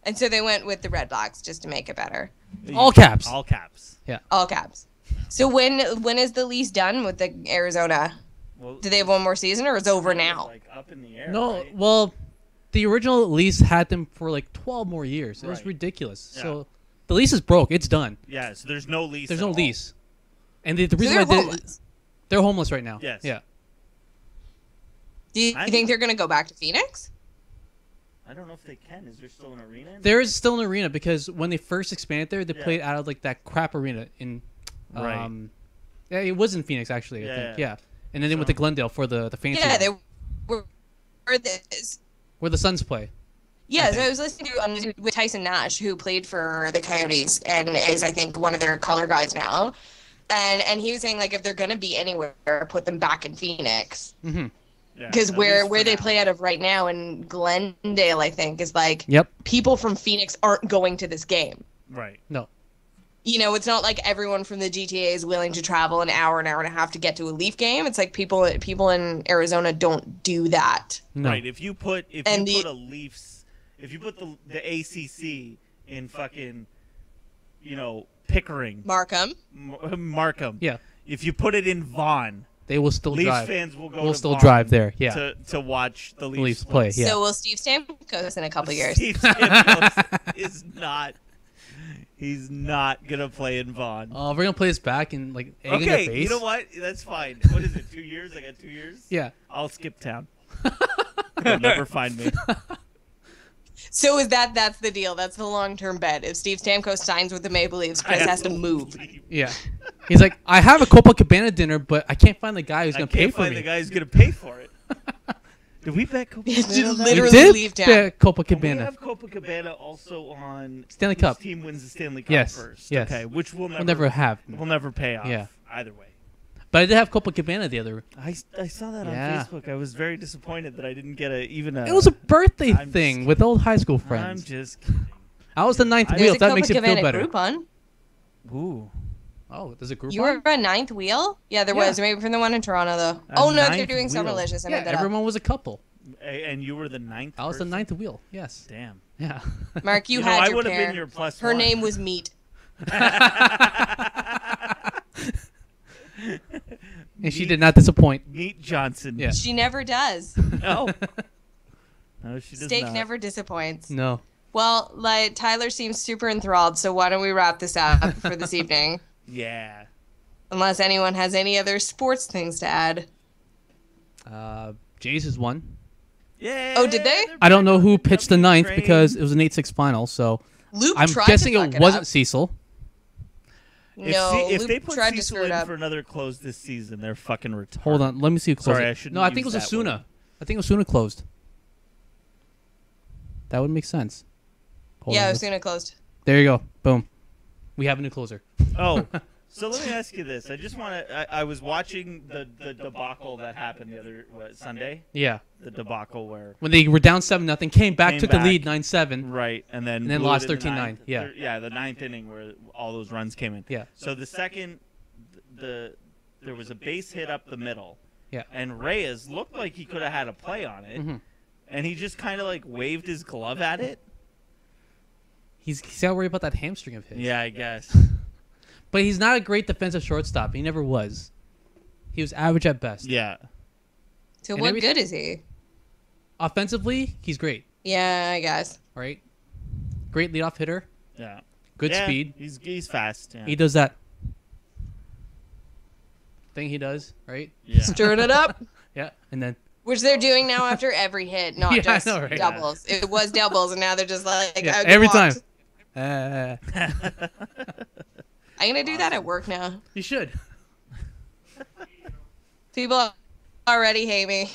S1: And so they went with the Red Blacks just to make it better.
S3: All caps.
S5: All caps.
S1: All caps. So when is the lease done with the Arizona?
S5: Well,
S1: Do they have one more season, or it's over
S5: it's
S1: now?
S5: Like up in the air.
S3: No,
S5: right?
S3: well, the original lease had them for like 12 more years. It was
S5: Right.
S3: ridiculous.
S5: Yeah.
S3: So the lease is broke. It's done.
S5: Yeah. So there's no lease.
S3: There's
S5: at
S3: no
S5: all.
S3: lease. And the
S1: So
S3: reason
S1: they're
S3: why
S1: homeless.
S3: they're homeless right now.
S5: Yes.
S3: Yeah.
S1: Do you think they're going to go back to Phoenix?
S5: I don't know if they can. Is there still an arena?
S3: There is still an arena because when they first expanded there, they
S5: Yeah.
S3: played out of like that crap arena in.
S5: Right.
S3: Yeah, it was in Phoenix actually. I think. Yeah. And then they went to
S5: So-
S3: Glendale for the fancy.
S1: Yeah,
S3: one,
S1: they were this.
S3: where the Suns play.
S1: Yeah, so I was listening to with Tyson Nash, who played for the Coyotes and is, I think, one of their color guys now. And he was saying, like, if they're going to be anywhere, put them back in Phoenix.
S3: Mm-hmm.
S5: Yeah,
S1: Because
S5: at
S1: where
S5: least for
S1: they
S5: now.
S1: play out of right now in Glendale, I think, is like
S3: Yep.
S1: people from Phoenix aren't going to this game.
S5: Right.
S3: No.
S1: You know, it's not like everyone from the GTA is willing to travel an hour and a half to get to a Leaf game. It's like people in Arizona don't do that.
S3: No.
S5: Right. If you put
S1: And
S5: the Leafs, if you put the ACC in fucking, Pickering,
S1: Markham.
S5: Markham.
S3: Yeah.
S5: If you put it in Vaughan,
S3: They will still
S5: Leafs
S3: drive.
S5: fans will go.
S3: We'll
S5: to
S3: still
S5: Vaughan
S3: drive there. Yeah.
S5: To watch the Leafs,
S3: Leafs play. Yeah.
S1: So will Steve Stamkos in a couple years.
S5: Steve Stamkos is not. He's not gonna play in Vaughan.
S3: We're gonna play this back and like egg in their
S5: Okay,
S3: face.
S5: you know what? That's fine. What is it? 2 years? I got 2 years.
S3: Yeah.
S5: I'll skip town. You'll never find me.
S1: So that's the deal? That's the long-term bet. If Steve Stamkos signs with the Maple Leafs, Chris has to move.
S3: Yeah. He's like, I have a Copacabana dinner, but I can't find the guy who's going to pay
S5: can't
S3: for
S5: find
S3: me.
S5: the guy who's gonna pay for it. Did we bet Copacabana?
S1: Did
S5: on that?
S1: literally
S3: We did
S1: leave town.
S3: bet
S5: We
S3: Copacabana.
S5: have Copacabana also on
S3: Stanley
S5: whose
S3: Cup.
S5: team wins the Stanley Cup
S3: Yes,
S5: first.
S3: yes.
S5: Okay, which we'll
S3: We'll never have.
S5: pay off.
S3: Yeah.
S5: Either way.
S3: But I did have Copacabana the other.
S5: I saw that
S3: Yeah.
S5: on Facebook. I was very disappointed that I didn't get even a.
S3: It was a birthday
S5: I'm
S3: thing
S5: just
S3: with old high school
S5: I'm
S3: friends.
S5: just kidding.
S3: I was the ninth
S5: There's
S3: wheel.
S1: There's
S3: If
S1: a
S3: that makes you feel
S1: Copacabana
S3: better.
S1: Groupon.
S5: Ooh.
S3: Oh, there's a group.
S1: You were a ninth wheel? Yeah, there
S3: Yeah.
S1: was. Maybe from the one in Toronto, though.
S5: A
S1: Oh, no, they're
S5: ninth
S1: doing
S5: wheel.
S1: Summerlicious. I
S3: Yeah,
S1: made that up.
S3: everyone was a couple.
S5: And you were the ninth.
S3: I was the
S5: person?
S3: ninth wheel. Yes.
S5: Damn.
S3: Yeah.
S1: Mark, you
S5: You know,
S1: had
S5: I
S1: your
S5: would have
S1: pair.
S5: been your plus
S1: Her
S5: one.
S1: name was Meat.
S3: And she did not disappoint.
S5: Meet Johnson.
S3: Yeah.
S1: She never does.
S5: No. No, she does
S1: Steak
S5: not.
S1: never disappoints.
S3: No.
S1: Well, like Tyler seems super enthralled, so why don't we wrap this up for this evening?
S5: Yeah.
S1: Unless anyone has any other sports things to add.
S3: Jays is one.
S5: Yeah.
S1: Oh, did they?
S3: I don't know who pitched the ninth
S5: train.
S3: because it was an 8-6 final. So
S1: Luke
S3: I'm
S1: tried
S3: guessing
S1: to fuck
S3: it wasn't
S1: up.
S3: Cecil.
S1: No,
S5: if
S1: Luke
S5: they put
S1: tried to
S5: Cecil
S1: screw it
S5: in
S1: up.
S5: for another close this season, they're fucking retarded.
S3: Hold on. Let me see who closed
S5: Sorry, I
S3: it.
S5: shouldn't
S3: No, I think it was
S5: use that
S3: Osuna.
S5: word.
S3: I think Osuna closed. That would make sense. Hold
S1: Yeah,
S3: on,
S1: Osuna closed.
S3: There you go. Boom. We have a new closer.
S5: Oh, so let me ask you this. I just want to. I was watching the debacle that happened the other Sunday.
S3: Yeah.
S5: The debacle where
S3: When they were down 7-0, came back,
S5: Came
S3: took
S5: back.
S3: the lead 9-7.
S5: right and then
S3: And then
S5: blew
S3: lost
S5: it in the
S3: 13-9,
S5: ninth.
S3: yeah.
S5: Yeah, the ninth inning where all those runs came in.
S3: Yeah.
S5: So the second, there was a base hit up the middle.
S3: Yeah.
S5: And Reyes looked like he could have had a play on it,
S3: Mhm.
S5: and he just kind of like waved his glove at it.
S3: He's got to worry about that hamstring of his.
S5: Yeah, I guess.
S3: But he's not a great defensive shortstop. He never was. He was average at best.
S5: Yeah.
S1: So
S3: And
S1: what
S3: every-
S1: good is he?
S3: Offensively, he's great.
S1: Yeah, I guess.
S3: Right? Great leadoff hitter.
S5: Yeah.
S3: Good
S5: Yeah,
S3: speed.
S5: He's fast. Yeah.
S3: He does that thing he does, right?
S5: Yeah.
S1: Stirring it up.
S3: Yeah. And then
S1: Which they're doing now after every hit, not
S3: Yeah, I
S1: just
S3: know, right?
S1: doubles. It was doubles, and now they're just like
S3: yeah,
S1: out
S3: every
S1: walked.
S3: time.
S1: I'm gonna do that at work now.
S3: You should.
S1: People already hate me.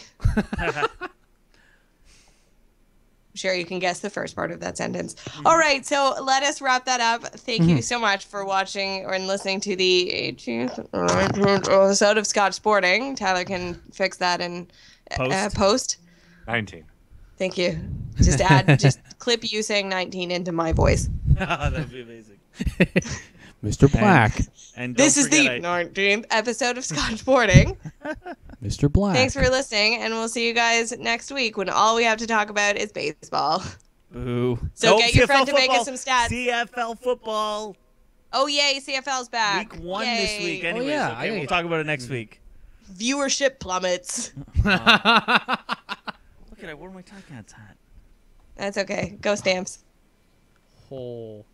S1: I'm sure you can guess the first part of that sentence. All right, so let us wrap that up. Thank you so much for watching or listening to the 18th episode of Scotch Sporting. Tyler can fix that in post.
S2: 19.
S1: Thank you. Just clip you saying 19 into my voice.
S5: That'd be amazing.
S3: Mr. Black.
S5: And
S1: This
S5: don't
S1: is the
S5: forget
S1: 19th episode of Scotch Sporting.
S3: Mr. Black.
S1: Thanks for listening, and we'll see you guys next week when all we have to talk about is baseball.
S5: Boo.
S1: So
S5: Nope,
S1: get your friend
S5: CFL
S1: to make us
S5: football.
S1: some stats.
S5: CFL football.
S1: Oh, yay, CFL's back.
S5: Week 1
S1: Yay.
S5: this week. Anyways,
S3: yeah,
S5: okay,
S3: I
S5: we'll
S3: get-
S5: talk about it next week.
S1: Viewership plummets.
S5: Look at I wore my Ticats hat.
S1: That's okay. Go Stamps.
S3: Oh.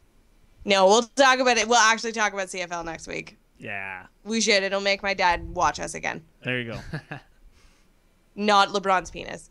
S1: No, we'll talk about it. We'll actually talk about CFL next week.
S5: Yeah.
S1: We should. It'll make my dad watch us again.
S5: There you go.
S1: Not LeBron's penis.